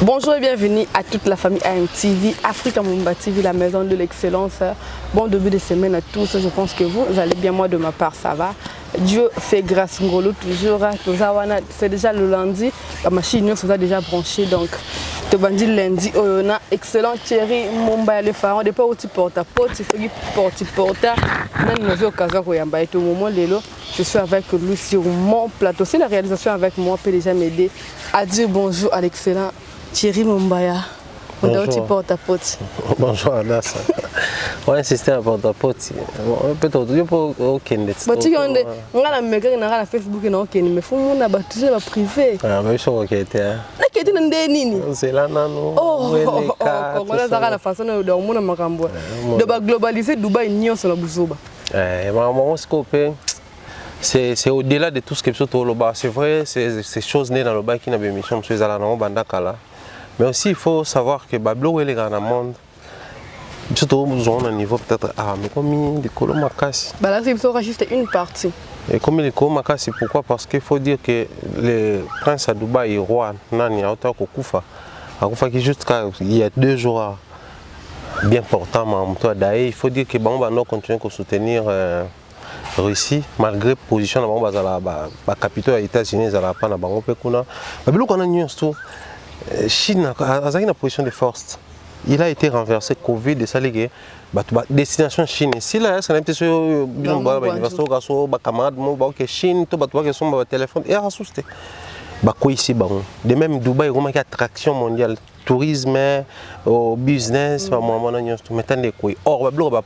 Bonjour et bienvenue à toute la famille AMTV, Africa Mumba TV, la maison de l'excellence. Bon début de semaine à tous, je pense que vous allez bien, moi de ma part ça va. Dieu fait grâce, Ngolo toujours, c'est déjà le lundi, la machine est déjà branchée donc te bandit lundi, on a excellent Thierry Mumba le pharaon, depuis où tu portes à porte, il faut qu'il porte, même nous occasion où il y a un moment lélo. Je suis avec lui sur mon plateau. Si la réalisation avec moi peut déjà m'aider à dire bonjour à l'excellent Thierry Mumbaya. Bonjour. Bonjour Anas. On va insister à porte-à-porte. Peut-être au Kenya. Tu sais, on a la Facebook et on mais faut on a battu la privé. Ah mais je suis qui était. La qui était dans des nini. C'est là non. Oh, on a la façon de on a makambo. De globaliser Dubaï nion sur la bousoba. Maman scopé. C'est au-delà de tout ce que je suis là. C'est vrai, ces choses nées dans le bas qui n'a pas émission, je suis allé dans le bandakala. Mais aussi, il faut savoir que Bablo est dans le monde. Surtout au niveau peut-être mais comme les colomakas. Là, c'est juste une partie. Et comme les colomakas, c'est pourquoi? Parce qu'il faut dire que le prince à Dubaï est roi, Nani, à Koufa. À Koufa qui jusqu'à il y a 2 jours bien portant, il faut dire que Bamba va continuer à soutenir Russie malgré la position de la capitale des États-Unis, la Chine a une position de force. Il a été renversé Covid et ça les destination Chine. Si là c'est un petit peu camarade Chine tout battre son téléphone et assusté. De même Dubaï il y a attraction mondiale tourisme au business or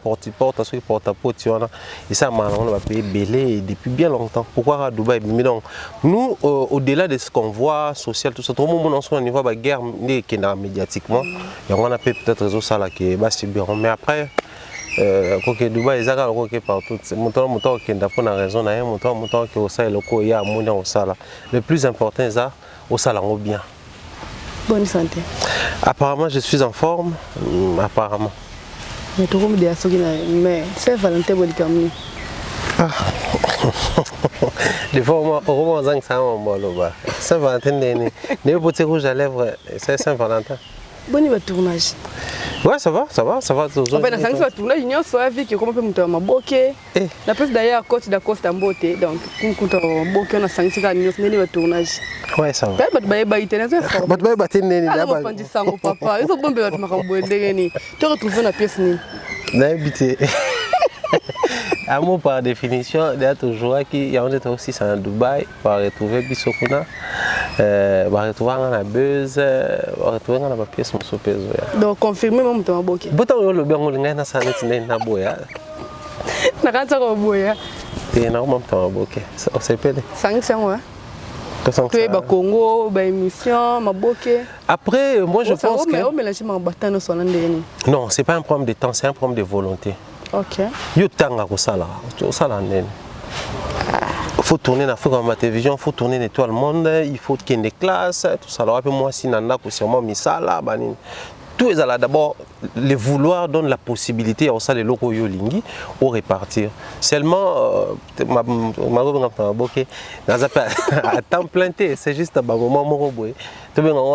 porte et ça on va payer belé depuis bien longtemps. Pourquoi à Dubaï? Mais donc nous au-delà de ce qu'on voit social tout ça tout le monde on au niveau de la guerre qui est médiatiquement et on a peut-être réseau ça là qui est bas mais après que Dubaï est à partout montant qui n'a pas raison montant que au ça locaux il y a au ça là le plus important est ça au salon bien. Bonne santé. Apparemment, je suis en forme. Apparemment. Mais tu mais c'est Valentin Bolikami. Des fois, on va ça Saint-Valentin, ne pas rouge à lèvres, c'est Saint-Valentin. Bon tournage. Ouais, ça va toujours. En fait, dans le tournage, il y a un vie qui est comme un peu ma bokeh. La plus d'ailleurs, côte d'Acoste en beauté. Donc, quand on a bokeh, on a 5 ans, on a tournage. Ouais, ça va. Tu vas retrouver la pièce. Amour par définition, il y a toujours qui y a aussi à Dubaï, va retrouver Bissokuna, va retrouver la buzz, va retrouver la pièce mon soupé. Donc confirmer mon temps bokeh. Boto le bien on l'engage ça n'est na boya. Na quand ça boya. T'es na mon temps bokeh. C'est pas. 500 ouais. Tu es au Congo, émission, ma bokeh. Après moi je pense que non, c'est pas un problème de temps, c'est un problème de volonté. OK. Il faut tourner dans la télévision, il faut tourner dans tout le monde, il faut qu'il y ait des classes, tout ça. Alors, moi, si Nanda, sûrement, Misala, tout est là. D'abord, le vouloir donne la possibilité à ça les locaux yolingi au répartir. Seulement, à temps plein, c'est juste un moment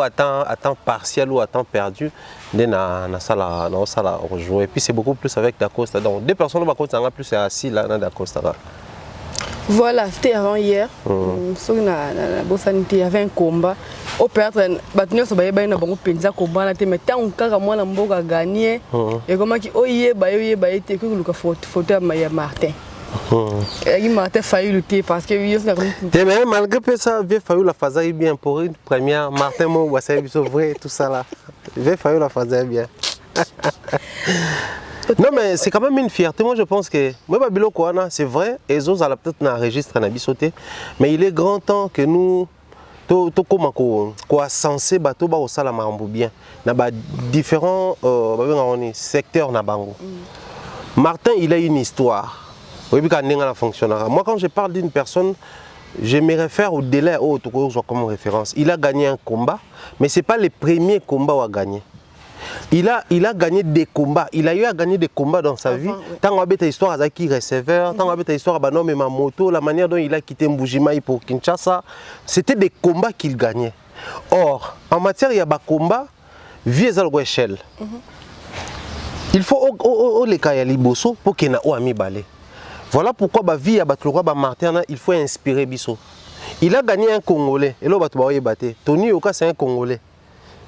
à temps partiel ou à temps perdu, dans ça rejouer. Et puis c'est beaucoup plus avec Dacosta. Donc 2 personnes sont plus assis là dans Dacosta. Voilà, c'était avant hier. Il y avait un combat. Au perdre, il y a un combat, mais tant que a gagné, et comment Martin. Martin failli lutter parce que malgré ça, il a fallu la faire bien pour une première. Martin Mou, c'est vrai, tout ça là. Il a fallu la faire bien. Non mais c'est quand même une fierté. Moi je pense que c'est vrai, les autres allaient peut-être enregistrer un sauté, mais il est grand temps que nous sensé bateau ba osala mambo bien na ba différents secteurs na bango. Martin il a une histoire. Moi quand je parle d'une personne, je me réfère au délai comme référence. Il a gagné un combat, mais ce n'est pas le premier combat qu'il a gagné. Il a gagné des combats, il a eu à gagner des combats dans sa vie. Tant qu'on a histoire avec qui receveur, tant qu'on a histoire avec ma moto, la manière dont il a quitté Mbujimai pour Kinshasa, c'était des combats qu'il gagnait. Or, en matière il y a des combats, vie est à l'échelle. Il faut les cas liboso pour qu'il y ait un ami balé. Voilà pourquoi la vie à Martin, il faut inspirer Bisso. Il a gagné un Congolais. Et là, Tony Yoka, c'est un Congolais.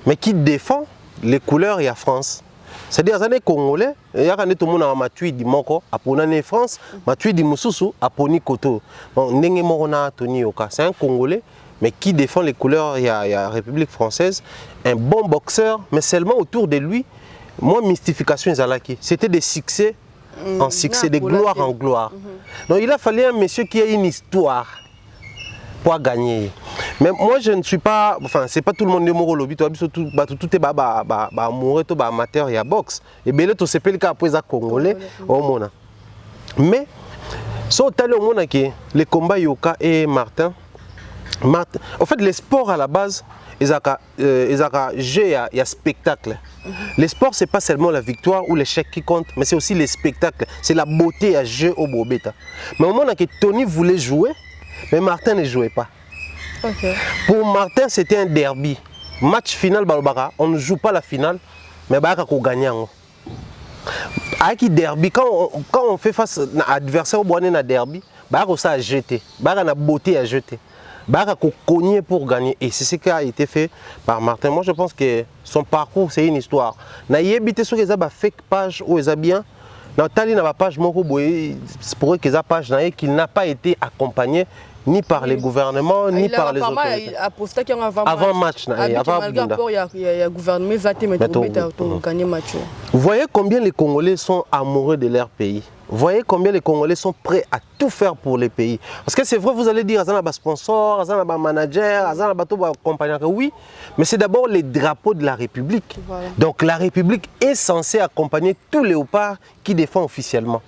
Mais qui défend les couleurs et la France. C'est-à-dire que les Congolais, il y a tout le monde à Matui di Moko, à Ponane France, Matui di Moussousou, à Poni Koto. Tony Yoka, c'est un Congolais, mais qui défend les couleurs et la République française. Un bon boxeur, mais seulement autour de lui. Moi, mystification, c'était des succès en succès, des gloires en gloire. Donc il a fallu un monsieur qui a une histoire pour gagner. Mais moi, je ne suis pas, enfin, c'est pas tout le monde de mon lobby, tout est amoureux, tout amateur, il y a boxe. Et bien, tout c'est pas le cas après les Congolais au monde. Mais, si on a le monde les combats Yoka et Martin, en fait, les sports à la base, ils ont jeu, il y a spectacle. Les sports, ce n'est pas seulement la victoire ou l'échec qui compte, mais c'est aussi les spectacles. C'est la beauté à jeu au Bobeta. Mais au moment où Tony voulait jouer, mais Martin ne jouait pas. Okay. Pour Martin, c'était un derby. Match final, on ne joue pas la finale, mais on gagne. Avec le derby, quand on fait face à l'adversaire au derby, on a jeté. On a la beauté à jeter. On cogner pour gagner. Et c'est ce qui a été fait par Martin. Moi, je pense que son parcours, c'est une histoire. Na yebite sur les fake page ou les bien. Dans tali na page mon c'est pour que page qu'il n'a pas été accompagné ni par les gouvernements ni par les autorités. Avant match Vous voyez combien les Congolais sont amoureux de leur pays. Vous voyez combien les Congolais sont prêts à tout faire pour les pays. Parce que c'est vrai, vous allez dire, Azana sponsor, Azana manager, Azana compagnie. Oui, mais c'est d'abord les drapeaux de la République. Voilà. Donc la République est censée accompagner tous les léopards qui défendent officiellement.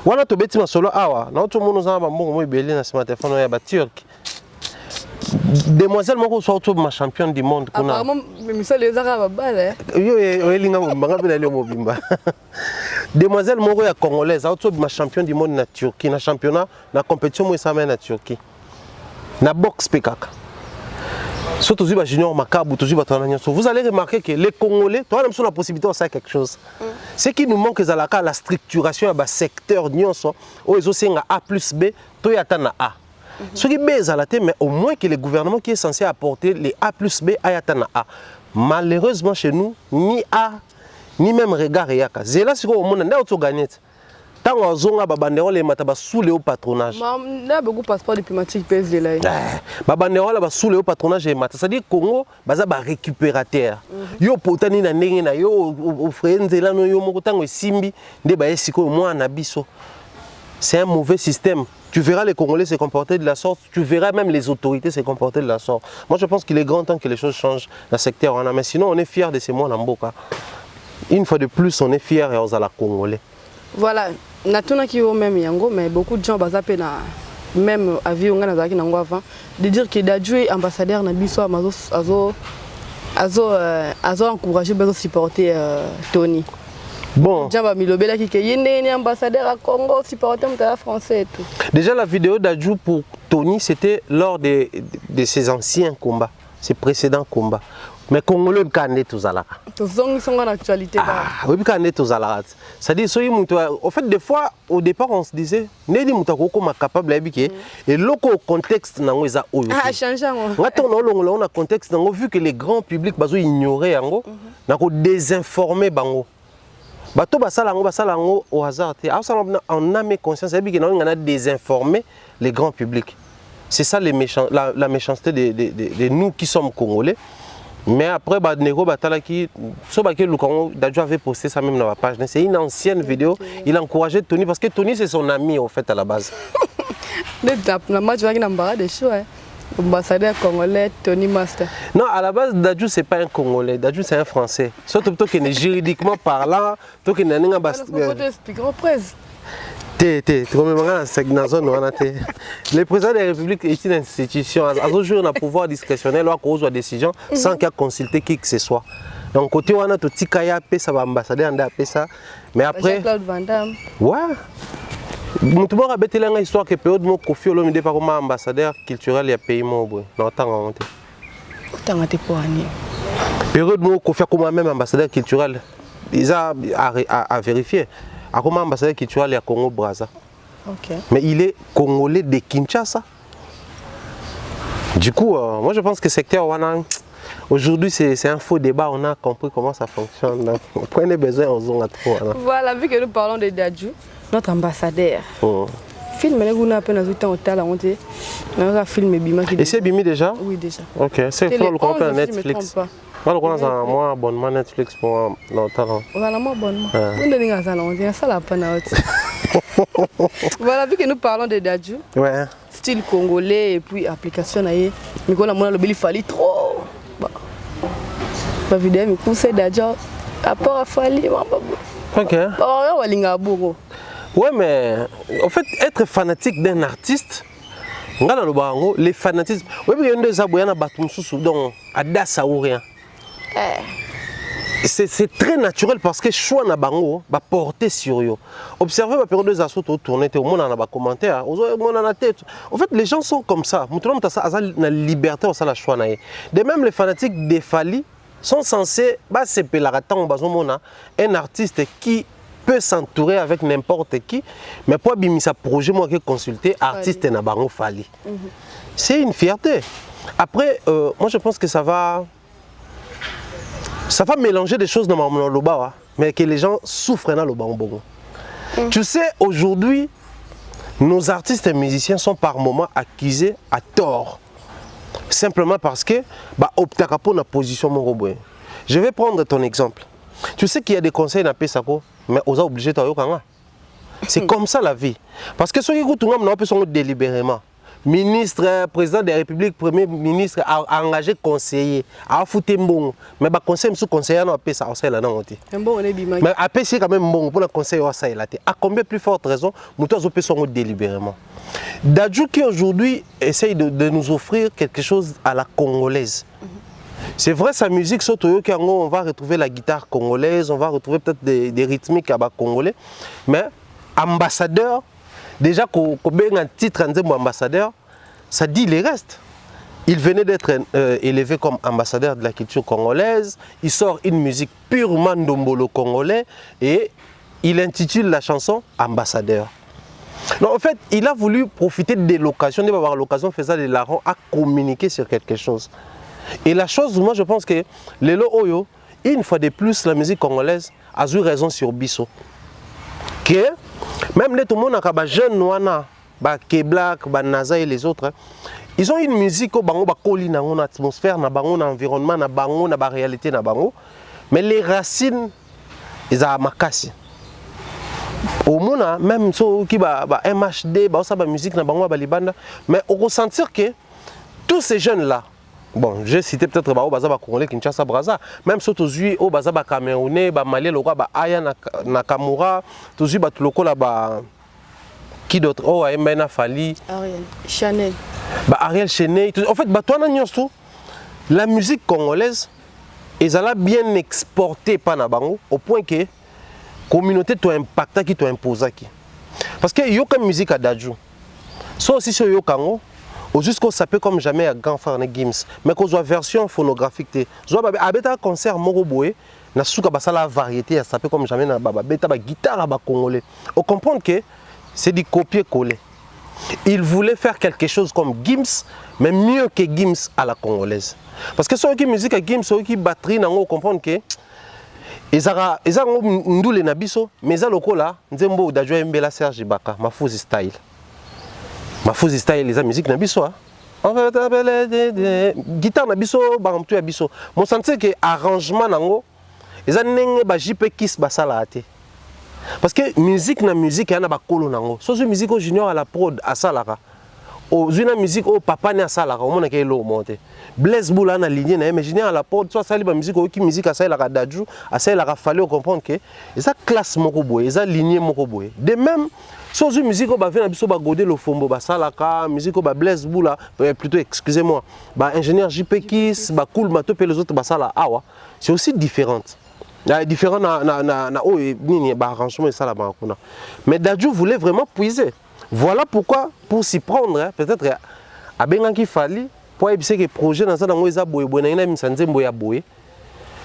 Voilà, tu bêtis ma solo awa. Nous tout le monde nous a bon belé na ce téléphone ya ba turc. Demoiselle moko soit ma championne du monde kuna. Apparemment, monsieur les arabes balé. Yo elinga mbanga bela le mobimba. Demoiselle moko ya congolaise, auto ma championne du monde na Turquie, na championnat, na compétition mo ça na Turquie. Na boxe pekaka. Surtout si junior makabu, vous allez remarquer que les Congolais, toi même sur la possibilité de faire quelque chose. Ce qui nous manque c'est la structuration du secteur nyonso, où ils ont A plus B, toi yatana A. Ce qui est à la tête, mais au moins que le gouvernement qui est censé apporter les A plus B à yatana A. Malheureusement chez nous, ni A, ni même regard et yaka. C'est là ce qu'on a gagné. Tant qu'on a babandéro les mataba sous le patronage. Là beaucoup passeport diplomatique pèse là. Babandéro là sous le patronage et mata. C'est-à-dire Congo baza ba récupérateur. Yo potani na ndenge na yo ofrenze là no yo moko tango simbi nde ba esiko moi na biso. C'est un mauvais système. Tu verras les Congolais se comporter de la sorte, tu verras même les autorités se comporter de la sorte. Moi je pense qu'il est grand temps que les choses changent dans le secteur. Mais sinon on est fiers de ces mois en Mboka. Une fois de plus on est fiers et on a la Congolais. Voilà. Natuna qui au même yango, mais beaucoup de gens basape na même avis on a zaki nango avant de dire que d'adjouer ambassadeur na biso azo encourager beso supporter Tony. Bon. Jamba milobela qui yende ambassadeur à Congo supporter mon français et tout. Déjà la vidéo d'adjou pour Tony c'était lors de ses anciens combats, ses précédents combats. Mais Congolais canne tous à la. Tous sont en actualité. Ah, oui, canne tous à la. C'est-à-dire, au fait, des fois, au départ, on se disait, Nedi Moutako ma capable d'habiter et le contexte n'a pas changé. On a contexte vu que les grands publics bazo ignorer ango, n'a ko désinformer bango. Bato basalango au hasard. On a mes conscience que on a désinformé les grands publics. C'est ça la méchanceté de nous qui sommes Congolais. Mais après, Badnego Batalaki, Dadjo avait posté ça même dans la page. C'est une ancienne vidéo. Il a encouragé Tony parce que Tony c'est son ami au fait à la base. Ambassadeur congolais Tony Master. Non, à la base, Dadju c'est pas un Congolais, Dadju c'est un Français. Surtout que juridiquement parlant, toi qui n'as pas ambassadeur. Le président de la République est une institution. Aujourd'hui, on a pouvoir discrétionnel à cause de la décision sans qu'il y ait consulté qui que ce soit. Donc, côté on a tout petit kaya ça va ambassadeur en ça. Mais après. Jean-Claude Van Damme. Ouais. Tout le monde a bêté l'histoire que période mon Kofi Olomide par comme ambassadeur culturel et pays mon boy. Non, tant Tant que pour année. Période où Kofi comme même ambassadeur culturel, ils a à vérifier. À comment ambassadeur culturel à Congo Brazza. Ok. Mais il est congolais de Kinshasa. Du coup, moi je pense que le secteur aujourd'hui c'est un faux débat. On a compris comment ça fonctionne. Prenez besoin aux zones à trop. Voilà, vu que nous parlons de Dadju, notre ambassadeur. Film, on a peine à tout temps au talent. On a film Bima qui. Et c'est Bimi déjà? Oui, déjà. Ok, c'est le compte Netflix. Moi, je prends moi abonnement Netflix pour nos talents. Voilà, moi abonnement. On ça la peine. Voilà, vu que nous parlons de Dadju. Ouais. Style congolais et puis application mais quand on a le il fallait trop. Bah vidéo mais conseil Dadju à part à fallait. Ok. Oh, ouais, mais en fait, être fanatique d'un artiste, les fanatismes, oui, il y a deux aboyana batumsusu donc adasa ou rien. C'est très naturel parce que choix na bango va porter sur eux. Observez la période des assauts tourner au monde dans les commentaires, la tête. En fait, les gens sont comme ça. Maintenant, tu as la liberté au la choix. De même, les fanatiques des Fali sont censés un artiste qui peut s'entourer avec n'importe qui, mais pour bimisa projet moi qui consulter artiste na bango Fali. C'est une fierté. Après, moi je pense que ça va mélanger des choses dans mon loba, mais que les gens souffrent dans le bongo. Tu sais, aujourd'hui, nos artistes et musiciens sont par moments accusés à tort. Simplement parce que optaka pour la position mon. Je vais prendre ton exemple. Tu sais qu'il y a des conseils dans Pesako, mais on a obligé de faire. C'est comme ça la vie. Parce que ceux qui écoutent, on peut délibérément. Ministre, président de la République, premier ministre a engagé conseiller, a foutu bon, mais le conseil sous conseiller n'a pas ça là non. Mais après c'est quand même bon pour le conseil ça là. À combien plus forte raison, nous tous on peut délibérément. Dadju qui aujourd'hui essaye de nous offrir quelque chose à la congolaise. C'est vrai sa musique surtout on va retrouver la guitare congolaise, on va retrouver peut-être des rythmiques à congolais, mais ambassadeur. Déjà, quand on a un titre ambassadeur, ça dit les restes. Il venait d'être élevé comme ambassadeur de la culture congolaise. Il sort une musique purement ndombolo congolais et il intitule la chanson Ambassadeur. Donc, en fait, il a voulu profiter de l'occasion, d'avoir l'occasion de faire des larrons à communiquer sur quelque chose. Et la chose, moi je pense que Lelo Oyo, une fois de plus, la musique congolaise a eu raison sur Bisso. Que même les tout le monde a jeunes noirs, Black, Naza et les autres, ils ont une musique qui colle dans l'atmosphère, dans l'environnement, dans la réalité, mais les racines, ils ont makasi. Au monde, même ceux qui ont MHD, la musique, mais on ressentir que tous ces jeunes-là, bon, j'ai cité peut-être Baza Congolais, Kinshasa, Brazza, même ceux qui ont Baza Camerounais, Malais, Aya Nakamura, tous les locaux là, qui d'autre? Oh, Mbena Fali. Ariel Chanel. Ariel Chanel. En fait, la musique congolaise, ils ont bien exporté par Nabango au point que la communauté t'a impacté, qui t'a imposé. Parce qu'il y a une musique à Dadju. Ça aussi, sur Yokango. Jusqu'au sapé comme jamais à grand frère Gims, mais qu'on soit version phonographique. Soit avec un concert Moroboé, na souka basala variété à sapé comme jamais na baba beta ba guitare à congolais. On comprend que c'est du copier-coller. Il voulait faire quelque chose comme Gims, mais mieux que Gims à la congolaise. Parce que ceux qui musique à Gims, ceux qui batterie, on comprend que ils ont ndoule na biso, mais ils ont lokola nzembo Dadju Mbela Serge Ibaka, Mafuzi style. Mafuzi style les musique na biso en fait guitare na biso bantu ya biso mon sentir que arrangement nango eza nenge ba JP Kiss basala ate parce que musique na musique yana ba kolo nango so musique au junior à la prod asalaka o zuna musique au papa ne asalaka o mona ke lo monte Blaise Boula na ligne na mais junior à la prod so sali ba musique o ki musique asalaka Dadju asalaka fallait comprendre que eza classe moko boye eza lignée moko boye de même. Si la musique va venir à goder le fombo, la musique va Blaise Boula, plutôt excusez-moi, ingénieur JP Kiss, cool mato et les autres awa, c'est aussi différente. Différent arrangement et ça là mais Dadju voulait vraiment puiser. Voilà pourquoi pour s'y prendre peut-être à Benganki Fali pour éviter que projet dans ça dans les aboyés boy na mi sanze mboya boy.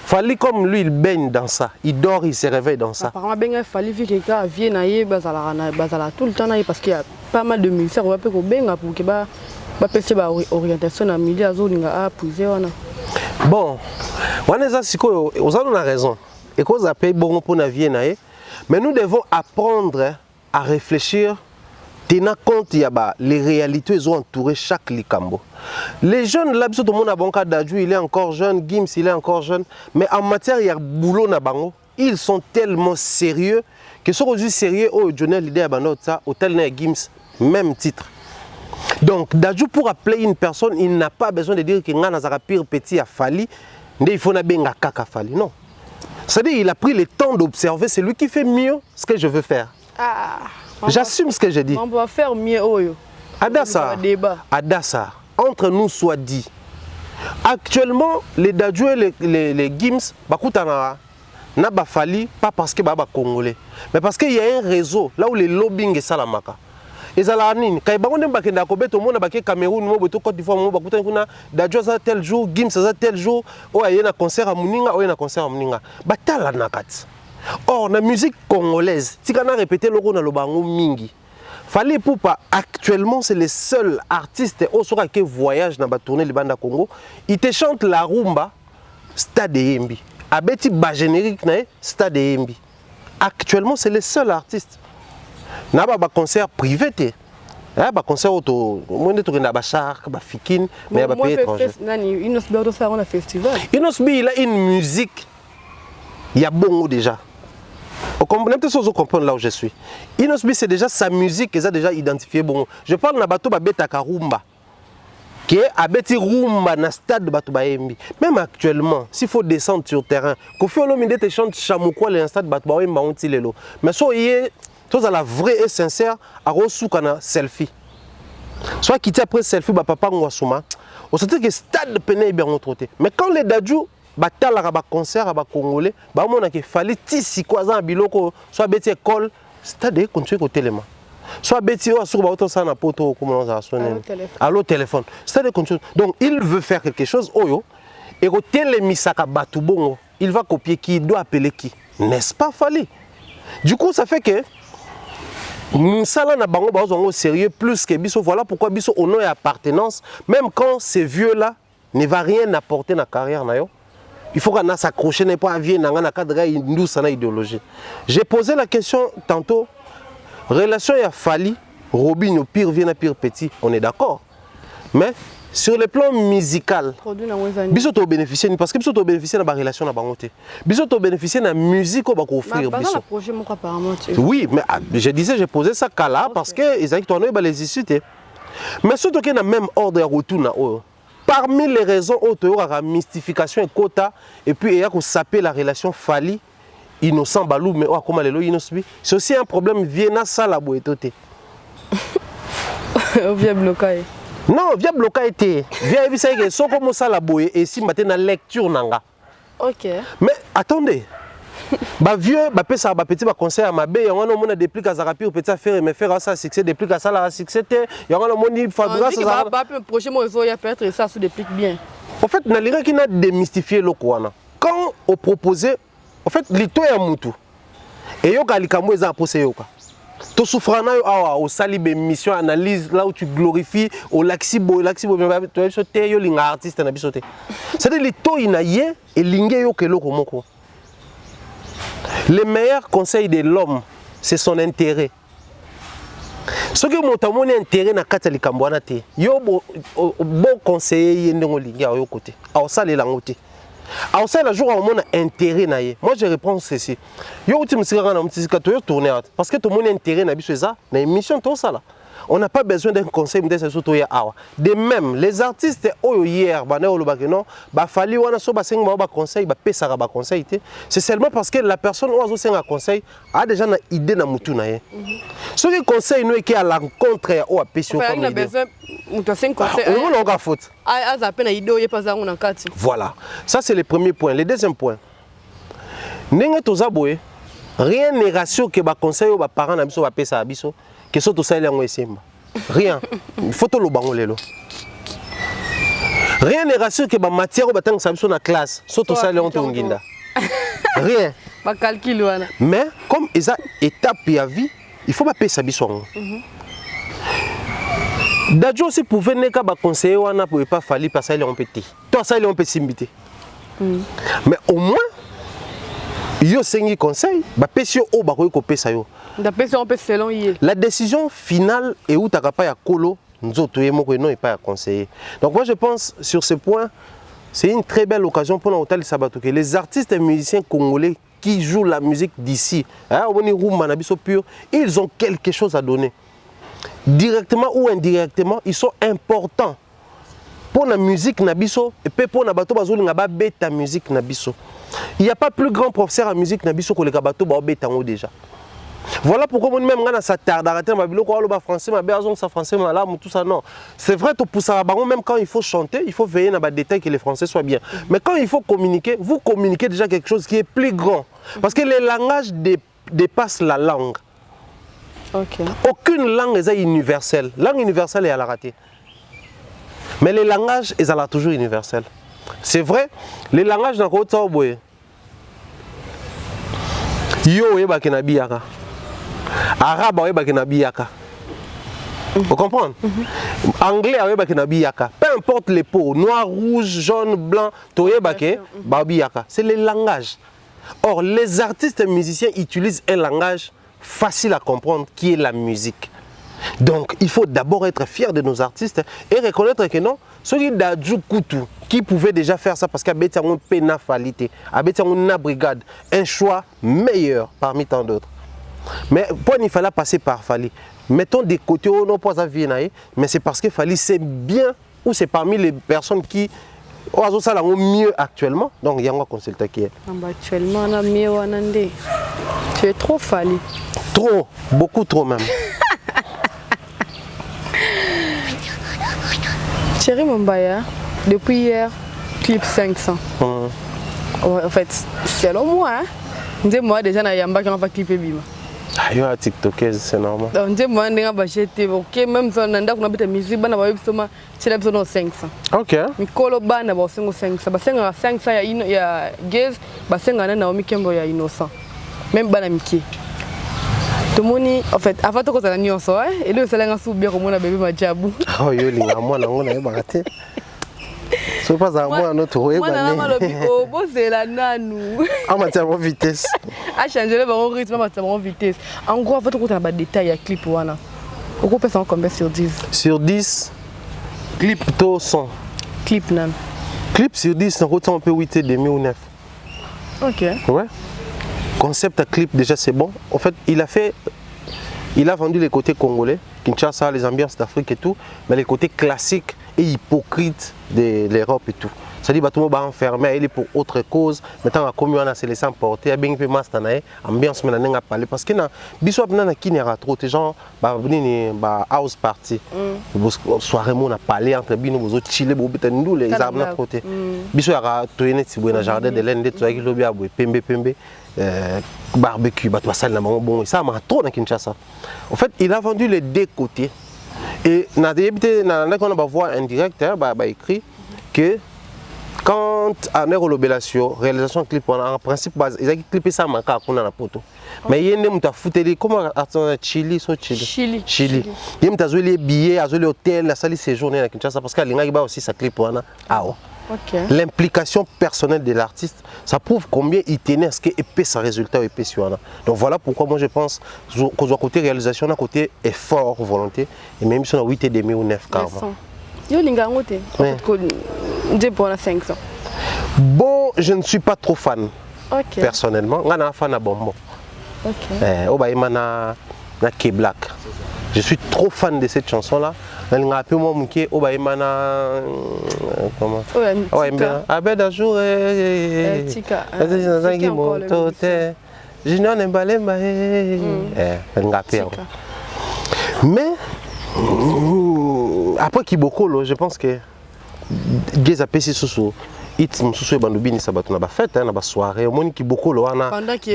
Fali comme lui il baigne dans ça, il dort, il se réveille dans ça. Apparemment ben Fali vu que gars vient naie bazala tout le temps naie parce qu'il y a pas mal de militaires on va peut ko benga pour que ba pese ba orientation na milieu azolinga a puiser wana. Bon, on est siko on a raison. Et cause a paye bon pour na vie naie, mais nous devons apprendre à réfléchir tenant compte il y a les réalités ils ont entouré chaque likambo. Les jeunes là tout le monde a bon cas d'adju, il est encore jeune, Gims il est encore jeune, mais en matière il y a boulot na bango, ils sont tellement sérieux que ce qu'on dit sérieux au journal l'idée à banot ça hôtel na Gims même titre. Donc d'adju pour appeler une personne, il n'a pas besoin de dire que ngana za pire petit a Fali, il faut na benga kaka Fali non. C'est-à-dire il a pris le temps d'observer, c'est lui qui fait mieux ce que je veux faire. Ah. J'assume ce que j'ai dit. On va faire mieux. Adassa, entre nous soit dit. Actuellement, les Dadju et les Gims, n'a pas fallu, pas parce que baba congolais, mais parce qu'il y a un réseau là où les lobbying est salamaka. Et ça la nini, quand ils ont bakenda kobe tout le monde baké Cameroun, mo beto Côte d'Ivoire, mo bakuta kuna Dadju ça tel jour, Gims ça tel jour, oh il y a un concert à Muninga, oh il y a un concert à Muninga. Batala nakat. Or, la musique congolaise, si on a répété le rôle dans mingi, fallait pour pas actuellement c'est les seuls artistes qui voyagent dans la tournée de banda Congo, ils te chantent la rumba Stade Yembi. Abeti ba générique na Stade Yembi. Actuellement c'est les seuls artistes. Na ba concert privé té. Ba concert auto, moi de tourner ba Shark, ba Fikine, mais ba pays étranger. Inosbi auto faire un festival. Inosbi il a une musique. Il y a bon déjà. Vous comprenez là où je suis. Inosbi c'est déjà sa musique qu'ils a déjà identifié bon. Je parle de bateau babetaka rumba. Qui est à beti rumba na stade de bateau baembi. Même actuellement, s'il faut descendre sur terrain, Kofi Olomide te chante Chamoukwa le stade bateau baembi maonti lelo. Mais so yé, tout à la vraie et sincère à rosukana selfie. Soit quitter après selfie ba papa ngwasuma. On sait que stade peine bien retroté. Mais quand les Dadju batala ba concert ba congolais ba mona ke fallait tisi quoi za biloko soit beti école stade continuer côté téléma soit beti o sur ba auto ça na poto comme on a sonné allo téléphone stade continue donc il veut faire quelque chose oyo et ko télémisaka batu bongo il va copier qui doit appeler qui n'est-ce pas Fali du coup ça fait que Moussala na bango ba au sérieux plus que biso voilà pourquoi biso on a appartenance même quand ces vieux là ne va rien apporter dans la carrière na yo. Il faut qu'on s'accroche n'est pas à vie dans un cadre idéologie. J'ai posé la question tantôt. Relation à Fali, Robin au pire vient à pire petit, on est d'accord. Mais sur le plan musical, biso to bénéficier parce que biso to bénéficier de la relation na bangoté. Biso to bénéficier de la musique au ba offrir biso. Oui, mais je disais j'ai posé ça là parce que ils ont tourné ba les issues. Mais surtout qu'il y a même ordre de retour na eux. Parmi les raisons autour de la mystification et quota, et puis il y a saper la relation Fali, innocent balou, mais comment les innocent. C'est aussi un problème viena ça la boétoté. Via bloqué. Non, via bloqué. Via éviter que so comme ça la boé et si matin la lecture nanga. Ok. Mais attendez. Bah vieux, bah pesa bah petit bah conseil à ma bé, on a mon depuis qu'à Zarapi au petit faire mais faire ça succès depuis qu'à ça la succès y a mon dit Fabra ça bah prochain moi il y a peut-être ça se déplique bien. En fait na lira qui n'a démystifié le kwana. Quand on proposait en fait lito ya mutu et yo kalikamwe za posé yoka. To souffrana yo awa au sali be mission analyse là où tu glorifies au laxibo to sote yo linga artiste na bisoté. C'est-à-dire lito inaye et lingé yo kelo komoko. Le meilleur conseil de l'homme, c'est son intérêt. Ce que mon intérêt na kata likambwana te. Yo bon conseiller yende ngolinga yo côté. A ça les langote. A ça la jour on mon intérêt na ye. Moi je réponds ceci. Yo uti musika na musika to yo tourner parce que tout mon intérêt na biso ça na émission to ça là. On n'a pas besoin d'un conseil de même, les artistes hier, c'est seulement parce que la personne qui a un conseil a déjà une idée dans le monde. Ce qui conseille nous est à l'encontre au APCO. Voilà, ça c'est le premier point. Le deuxième point, rien n'est rassuré que les conseils aux parents ne que ça tout ça est rien. Il faut tout le bango lelo. Rien n'est rassuré que ma matière ou batang ça sur la classe. Surtout ça les on te nginda. Rien. Pas calcul wana. Mais comme ils a étape et vie, il faut pas payer sa bisson. Dadjo aussi pouvait ne pas conseiller wana pour pas falloir passer les on petit. Toi ça les on peut s'imiter. Mais au moins yo sengi conseil, ba pesio o ba ko pesa yo. Da pesio on peut selon yé. La décision finale est où tu n'as pas à colo, nous autres non et pas à conseiller. Donc moi je pense sur ce point, c'est une très belle occasion pour l'hôtel Sabato que les artistes et musiciens congolais qui jouent la musique d'ici, ils ont quelque chose à donner. Directement ou indirectement, ils sont importants pour la musique nabiso et pour la bateau bazoli ngaba beta musique nabiso. Il n'y a pas plus grand professeur en musique nabiso que le bateau ba beta déjà. Voilà pourquoi moi même quand ça tarde d'arrêter ma bilo quoi le français ma besoin ça français ma là tout ça non. C'est vrai tout pour ça même quand il faut chanter, il faut veiller dans les détails que les français soient bien. Mais quand il faut communiquer, vous communiquez déjà quelque chose qui est plus grand parce que les langages dépassent la langue. OK. Aucune langue n'est universelle. Langue universelle est à la rater. Mais les langages, ils sont toujours universels. C'est vrai, les langages dans le côté, yo eba kenabiyaka. Arabe eba kenabiyaka. Vous comprenez? Anglais eba kenabiyaka. Peu importe les peaux, noir, rouge, jaune, blanc, toyeba ke babiyaka. C'est les langages. Or, les artistes et musiciens utilisent un langage facile à comprendre qui est la musique. Donc, il faut d'abord être fier de nos artistes et reconnaître que non, ceux qui pouvaient déjà faire ça parce qu'il y a une pénalité, une brigade, un choix meilleur parmi tant d'autres. Mais il fallait passer par Fali. Mettons des côtés où on pas à Vienna, mais c'est parce que Fali c'est bien ou c'est parmi les personnes qui ont ça mieux actuellement. Donc il y a un consultant qui est. Actuellement, on a mieux Wanandé. Tu es trop Fali. Trop, beaucoup trop même. Chérie Mombaya, depuis hier, clip 500. En fait, selon moi, moi déjà, il y a un qui va clipper Bima. Ah, il y a un TikTokeuse, c'est normal. Donc, moi, je vais acheter, ok, même si on a une musique, on va acheter 500. Ok. Mais quand on a 500, 500, il y a Gaze, il y a Naomi Kembo, il y a Innocent. Même Banamiki. Tout le monde, en fait, avant de faire la nuance, et le salaire est bien comme on a bébé Majabou. Oh, yo, les gars, moi, on a baraté. C'est pas à moi, notre roue. Moi, on a c'est la nanou. En matière de vitesse. A changé le rythme, en matière de vitesse. En gros, avant de faire des détails, il y a clip. On peut faire combien sur 10? Sur 10, clip plutôt 100. Clip, non. Clip sur 10, on peut 8 et demi ou 9. Ok. Ouais. Concept à clip déjà c'est bon. En fait, il a vendu les côtés congolais, Kinshasa, les ambiances d'Afrique et tout, mais les côtés classiques et hypocrites de l'Europe et tout. C'est-à-dire que tout le monde va enfermer, il est pour autre cause. Maintenant, la commune a se laissé emporter, il y a bien peu de ambiance, mais on a parlé. Parce que dans le qui n'est pas trop, les gens vont house party. Soirée, on a parlé entre nous, on a chillé, on a les armes à côté. Biso a tourné dans le jardin de l'Inde, tu as dit pembe. Barbecue, bon, ça m'a trop dans Kinshasa. En fait, il a vendu les deux côtés. Et on va voir un directeur écrit que quand on est réalisation clip, en principe, ils ont clippé ça à la poto. Mais il y a des foutu comment Chili. Il y a des billets, des hôtels, la salle séjourner à Kinshasa parce qu'il y a aussi sa clip. Okay. L'implication personnelle de l'artiste, ça prouve combien il tenait à ce qu'il ait son résultat et sur. Donc voilà pourquoi moi je pense qu'au côté réalisation, à côté effort, volonté, et même si on a 8 et demi ou 9 carrément. Yo linga ngote. Je pour 500. Bon, je ne suis pas trop fan. Okay. Personnellement, je suis fan de Bombo. OK. Na K-Black. Je suis trop fan de cette chanson là. Elle a appelé moi Mouké Obaïmana. Comment? Ouais, bien. Abed jour Tika. Junior Nembalemba. Elle a appelé. Mais après Kiboko, je pense que Geza a PC sous It's Moussou Bandubini Sabato na ba fête, na ba soirée, au moins Kiboko lo ana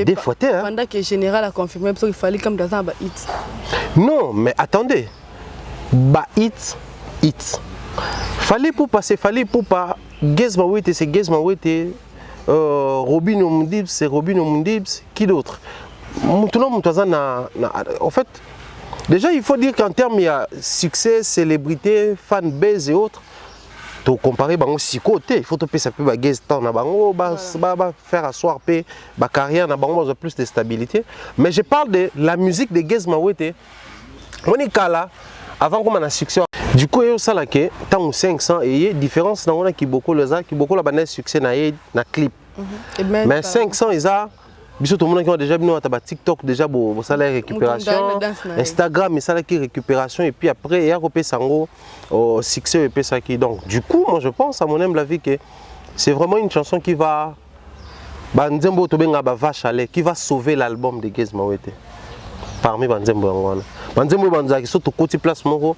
des fois. Pendant que le général a confirmé qu'il fallait comme dans un It's. Non, mais attendez. Bah, it. Fallait pour passer, fallait pour pas. Gez Mawete, c'est Gez Mawete. Robin Omundibs, c'est Robin Omundibs. Qui d'autre? En fait, déjà il faut dire qu'en termes il y a succès, célébrité, fanbase et autres. To comparer bango si côté, il faut te payer ça peu Gez temps na bango, faire asseoir paix, ba carrière na bango plus de stabilité. Mais je parle de la musique de Gez Mawete. On est là avant qu'on a un succès. Du coup, il y a ça là que tant 500 et il y a différence dans qui beaucoup les a qui beaucoup la banane succès na clip. Mais 500 ils a biso tout le monde qui a déjà vu à TikTok déjà bon ça la récupération, Instagram mais ça la qui récupération et puis après il y a repé sango au succès et puis ça qui donc du coup moi je pense à mon humble avis que c'est vraiment une chanson qui va Banzembo to benga ba vache à lait qui va sauver l'album de Gez Mawete parmi Banzembo ngwana Banzembo banzaki surtout côté place moko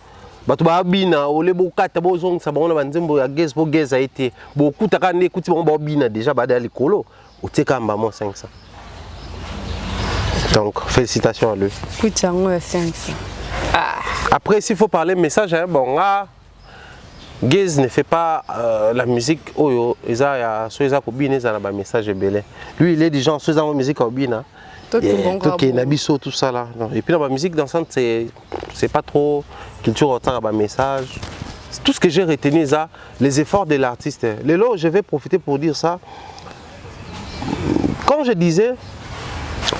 bato ba bina ole bokata bozong sa bana Banzembo ya Gez bo Gez a été beaucoup taka ne kuti ba bina déjà ba dali kolo o teka mbamo 500. Donc félicitations à lui. Après s'il faut parler message hein, bon là Gez ne fait pas la musique oyo eza ya so eza ko bina eza na ba message belé. Lui il est des gens so eza musique ko bina. Tout ça là. Et puis la musique dansante c'est pas trop culture autant à message. Tout ce que j'ai retenu c'est les efforts de l'artiste. Lélo, je vais profiter pour dire ça. Comme je disais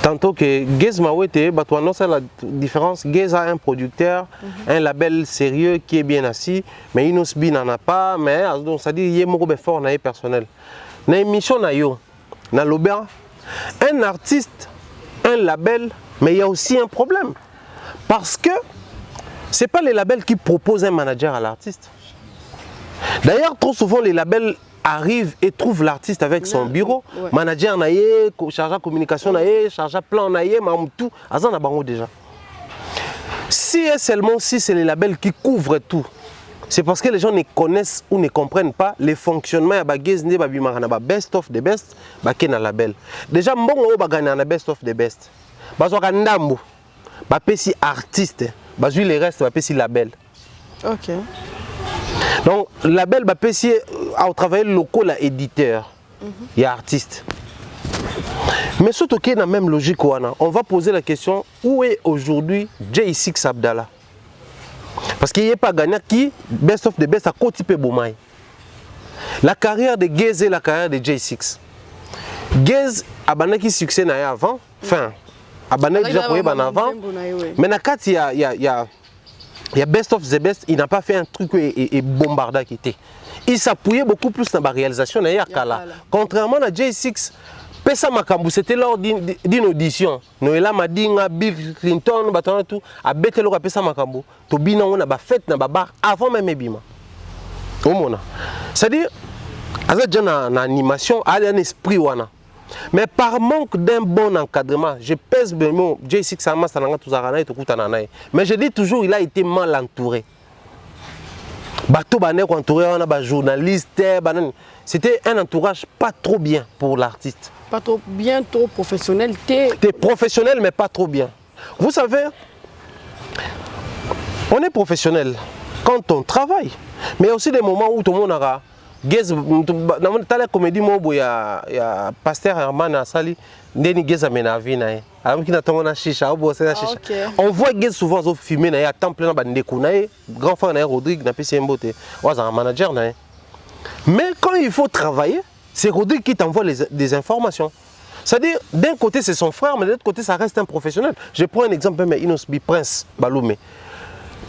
tantôt que Gez Mawete, c'est la différence. Gez a un producteur, un label sérieux qui est bien assis, mais Inos B n'en a pas. Mais donc ça dit il y a beaucoup d'efforts personnel. Dans l'émission na l'Aubert, un artiste un label, mais il y a aussi un problème. Parce que ce n'est pas les labels qui proposent un manager à l'artiste. D'ailleurs, trop souvent, les labels arrivent et trouvent l'artiste avec son bureau. Ouais. Manager, chargé de communication, chargé de plan, tout. Azan a bango déjà. Si et seulement si c'est les labels qui couvrent tout, c'est parce que les gens ne connaissent ou ne comprennent pas les fonctionnements de Gez ne best of the best na label. Déjà mbongo ba gagner na best of the best. Bazo ka ndambo. Ba pesi artiste, bazo les restes ba pesi label. OK. Donc label ba pesi au travail local la éditeur. Il y a artiste. Mais surtout qu'il y a la même logique on va poser la question où est aujourd'hui J6 Abdallah? Parce qu'il n'y a pas gagnant qui, best of the best, à côté de Boumaï. La carrière de Gez et la carrière de J6. Gez a banaki succès avant, enfin, a banaki déjà pour avant. Mais il y a best of the best, il n'a pas fait un truc et bombarda qui était. Il s'appuyait beaucoup plus dans la réalisation de Yakala. Contrairement à J6, Pesa Makambu, c'était lors d'une audition. Noëlla Madinga, Bill Clinton, tout, a bêté le Pesa Makambu. Tobina, on a fait dans bar avant même Ebima. C'est-à-dire, avec une animation, il y a un esprit. Mais par manque d'un bon encadrement, je pèse bien mon J6 Sama Sananga Tuzarana et Tokutananae. Mais je dis toujours, il a été mal entouré. Bateau Banek entouré, on a des journalistes. C'était un entourage pas trop bien pour l'artiste. Pas trop bien, trop professionnel. T'es professionnel, mais pas trop bien. Vous savez, on est professionnel quand on travaille. Mais il y a aussi des moments où tout le monde aura. Dans la comédie, il y a Pasteur Herman Asali, Ndeni Gez amena avina. On voit Gez souvent filmer, il y a temps plein de grand frère Rodrigue, il y a un manager. Mais quand il faut travailler, c'est Rodrigue qui t'envoie des informations. C'est-à-dire, d'un côté c'est son frère, mais de l'autre côté ça reste un professionnel. Je prends un exemple, mais Inosbi, Prince Baloumé.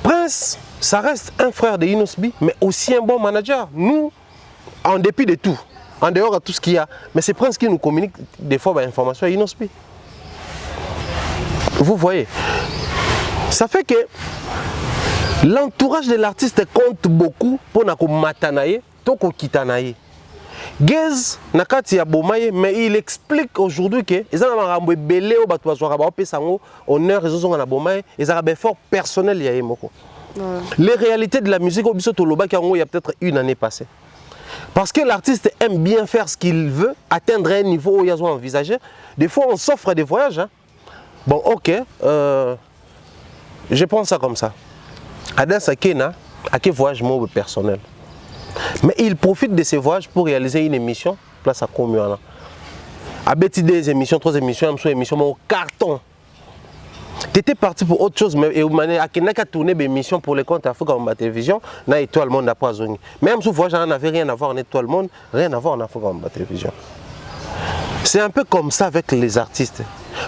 Prince, ça reste un frère de Inosbi, mais aussi un bon manager. Nous, en dépit de tout, en dehors de tout ce qu'il y a, mais c'est Prince qui nous communique des fois l'information à Inosbi. Vous voyez, ça fait que l'entourage de l'artiste compte beaucoup pour nous matanaye, toko kitanaye. Gez nakati ya bomaye, mais il explique aujourd'hui que les gens ont belé au bateau honneur ils ont bomaye, ils ont un effort personnel ya yemoko. Les réalités de la musique au biso toloba il y a peut-être une année passée. Parce que l'artiste aime bien faire ce qu'il veut, atteindre un niveau où ils ont envisagé. Des fois on s'offre des voyages. Hein. Bon OK, je pense ça comme ça. Adas Akena, à quel voyage moi personnel. Mais il profite de ces voyages pour réaliser une émission, place à Komiana. Abeti des émissions, 3 émissions, une émission, mais au carton. Tu étais parti pour autre chose, mais tu as tourné des émissions pour les comptes Afrique en télévision, na Étoile Monde après Zoni. Même si voyage n'avait rien à voir en Étoile Monde, rien à voir en Afrique en télévision. C'est un peu comme ça avec les artistes.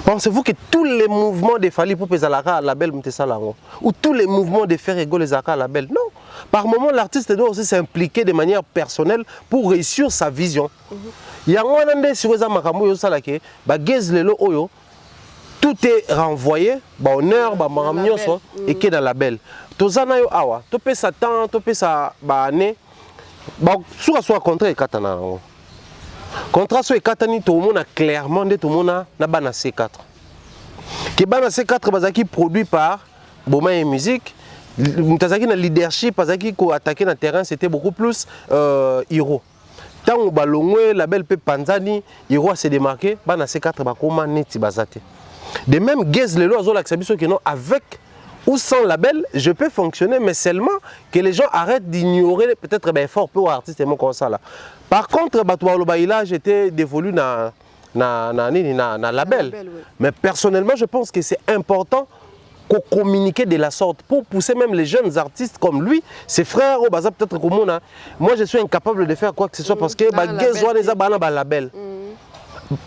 Pensez-vous que tous les mouvements de Fali pour Pesalara à la belle ou tous les mouvements de Ferrego les Aka à la belle? Non. Par moment, l'artiste doit aussi s'impliquer de manière personnelle pour réussir sa vision. Il y a un des sur les Amakamu Salake, Bagez Lelo Oyo, tout est renvoyé, honneur, et qui est dans la belle. Tozana yo awa, to pe sa temps, to pe sa année, soit contrat et katana. Contrat soit katani, tout le monde a clairement dit tout le monde a bana C4. Qui bana C4 bazaki produit par Boma et Musique. Mutazaki na leadership, bazaki ko attaquer dans le terrain, c'était beaucoup plus Hiro. Tant au balongwe, la belle pe Panzani, Hiro s'est démarqué, bana C4 bakoma neti bazate. De même, Gez Lelo Azola Xabiso que non, avec ou sans label, je peux fonctionner, mais seulement que les gens arrêtent d'ignorer peut-être fort peu artistes et mon comme ça là. Par contre, Batoualo Baïla, j'étais dévolu dans label. Oui. Mais personnellement, je pense que c'est important qu'on communique de la sorte pour pousser même les jeunes artistes comme lui, ses frères au Baza peut-être comme moi. Moi, je suis incapable de faire quoi que ce soit parce que Gez Lelo label.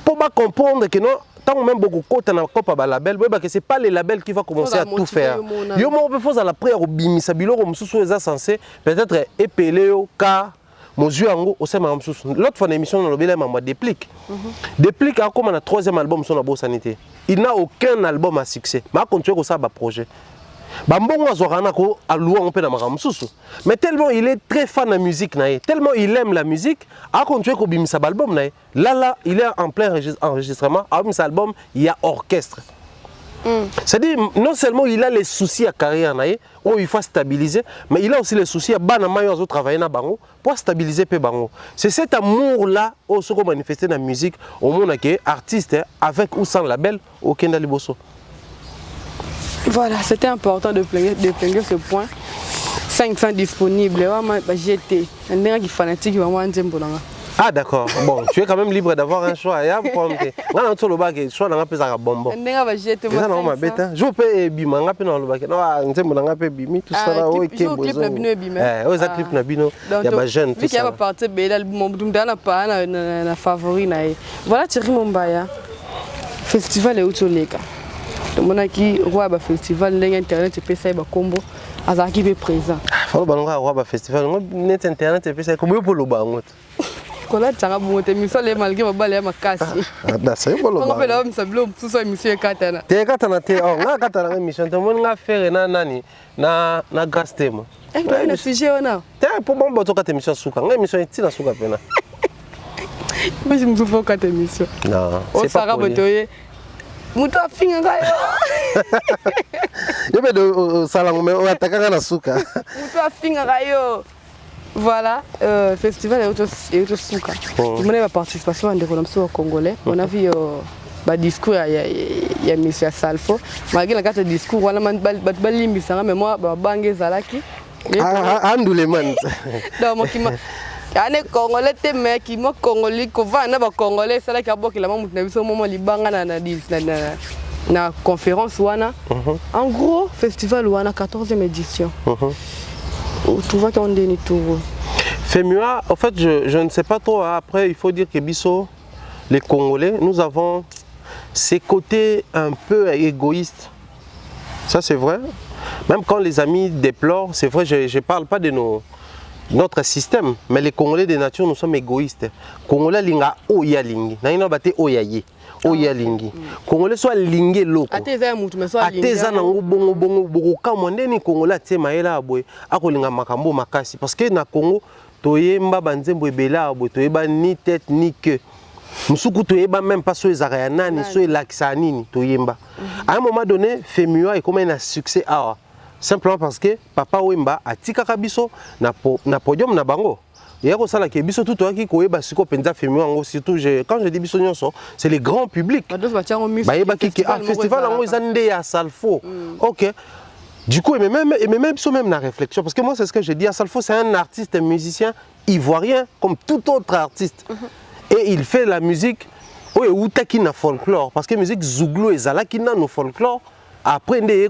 Pour comprendre que non. Tant même beaucoup de gens ont label, ce n'est pas les labels qui vont commencer à tout faire. Yo mo be foza la prière au bimisa biloko mususu eza censé peut-être épeler au cas mozu yango au sema mususu. L'autre fois l'émission dans le bela m'a déplique. Déplique a comme un 3e album sur la Bourse Sanité. Il n'a aucun album à succès. Mais a continué comme ça ba projet. Bambongo azorana ko alua on peut na makamususu. Mais tellement il est très fan de musique nae, tellement il aime la musique, a continué ko bimisa album nae. Là il est en plein enregistrement, a bimisa album, il y a orchestre. C'est-à-dire non seulement il a les soucis à carrière nae, où il faut stabiliser, mais il a aussi les soucis à bana mayo azo travailler na bango pour stabiliser pe bango. C'est cet amour là au se manifester dans la musique au monde que artiste avec ou sans label au Kenda Liboso. Voilà, c'était important de plaigner ce point. 500 disponibles. J'étais un qui fanatique. Ah d'accord, bon, tu es quand même libre d'avoir un choix. Je peux bimanga pe na lobaki. Non, nzembo nanga pe bimi tout ça là o ke bozo. Oza clip na bino. Il y a ba jeune tout ça. Qui va partir bela na pa na favori na. Voilà Thierry Mombaya. Festival et Outoleka. Tout le monde qui roi ba festival ndenge internet pe ça ba combo azaki pe présent. Faut balonga roi ba festival net internet pe ça combo pour le bango. Kola tanga bongote mission les malgré ba bale makasi. Da c'est bon le bango. On fait là msablo msusu émission katana. Te katana te on nga katana émission te mon nga faire na nani na grâce tema. Le sujet on a. Te pour bon boto ka émission suka. Nga émission tina suka pena. Mais je me souviens ka émission. Non, c'est pas pour Muto afinga ngayo. Yebe do salango me atakanga na suka. Muto afinga ngayo. Voilà, festival et autres souka. Tout le monde a participation à des colombiens congolais. On a vu le discours il y a monsieur Salfo. Malgré la carte de discours, on a balli misanga mais moi bangé zalaki. Ah andule man. Donc moi qui m'a ane congolais te mec qui mo congolais ko va na ba congolais ça là qui a boki la mamu na biso moment libanga na conférence wana. En gros, festival wana 14e édition. Tu vois qu'on est tout. Femua, en fait, je ne sais pas trop. Après, il faut dire que Bisso, les Congolais, nous avons ces côtés un peu égoïstes. Ça, c'est vrai. Même quand les amis déplorent, c'est vrai, je ne parle pas de notre système, mais les Congolais de nature, nous sommes égoïstes. Congolais, linga oya lingi. Naina bate oyaye. Oya lingi. Congolais soit lingé loko. Ateza mutu mais soit lingé. Ateza na bongo bongo boko kama ndeni Congolais tie maela aboy akolinga makambo makasi parce que na Congo toyemba banzembo ebela aboy toyeba ni tête ni queue. Musuku toyeba même pas so ezaka ya nani so elakisa nini toyemba. À un moment donné, Femua est comme un succès awa. Simplement parce que Papa Wemba a tika kabiso na podium na bango. Il y a ça qui est biso tout qui koyeba siko penza Femua ngo surtout quand je dis biso nyonso c'est les grands publics. Ba yeba ki festival ngo ezande ya Salfo. OK. Du coup, il me même sur même la réflexion. Parce que moi, c'est ce que je dis. Asalfo, c'est un artiste, un musicien ivoirien, comme tout autre artiste. Et il fait la musique, oui, ou na folklore. Parce que la musique Zouglou et Zalaki na no folklore. Après, il y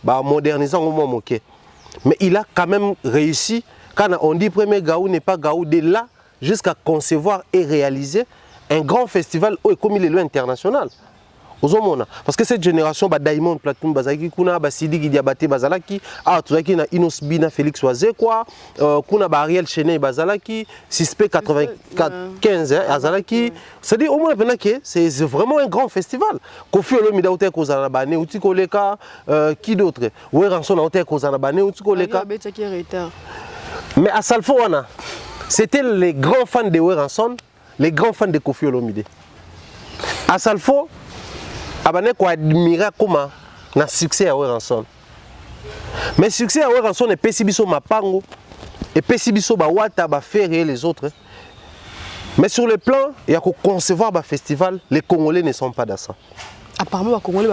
a modernisant au moment. Mais il a quand même réussi. Quand on dit premier Gaou n'est pas Gaou, de là jusqu'à concevoir et réaliser un grand festival comme il est international. Parce que cette génération, Diamond Platoon, Bazaki, Kuna, Sidi Diabaté, Bazalaki, Tuzaki, Inos Bina, Félix Wazekwa, Kuna, Ariel Chené, Bazalaki, Sispé 95, Azalaki. C'est-à-dire, au moins, c'est vraiment un grand festival. Kofi Olomide, Ote Kozanabane, Utikoleka, qui d'autre? Oueranson, Ote Kozanabane, Utikoleka. Mais à Salfoana, c'était les grands fans de Oueranson, les grands fans de Kofi Olomide. À Salfo, abane ko admirer comment na succès à Oueranson. Mais succès à Oueranson est pesibiso mapango et pesibiso ba wata ba faire les autres. Mais sur le plan, il y a qu'on concevoir ba festival, les Congolais ne sont pas dans ça. Apparemment les Congolais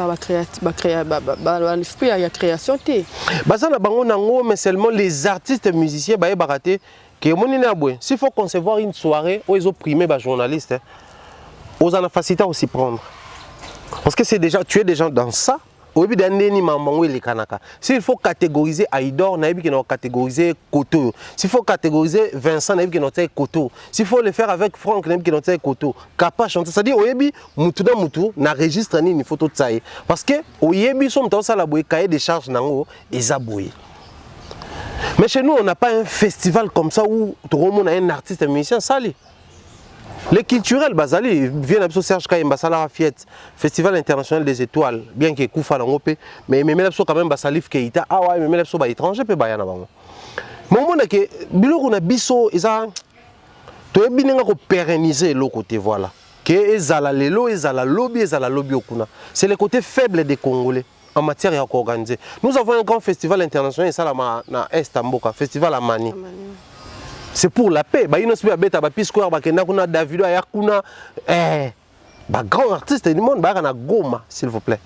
il y a création té. Bazana bango nango mais seulement les artistes musiciens ba baraté que monina boy. S'il faut concevoir une soirée où ils ont primé ba journalistes, aux en facilité aussi prendre. Parce que c'est déjà, tu es déjà dans ça. S'il faut catégoriser Aïdor, il faut catégoriser Koto. S'il faut catégoriser Vincent, il faut Koto. S'il faut le faire avec Franck, il faut Koto. C'est-à-dire, Moutou na registre ni photo de ça. Parce que Oyebi sont dans ça la cahier des charges nango et zaboué. Mais chez nous, on n'a pas un festival comme ça où tout le monde a un artiste, un musicien sali. Les culturels, Bazali, vient de Serge Kayemba, Salara Fiet, Festival international des étoiles, bien que Koufa l'Angopé, mais même quand même Basalif Keita, ah ouais, mais même si étranger, peut bayana bango. Mais au moment que bilo on a biso, ils ont, tu es bien qu'on pérenniser le côté voilà, que ezala lelo, ezala lobby okuna. C'est le côté faible des Congolais en matière à organiser. Nous avons un grand festival international, ça là na Est Amboka, Festival Amani. C'est pour la paix. Bah, il y a un David, grand artiste du monde, Goma, s'il vous plaît.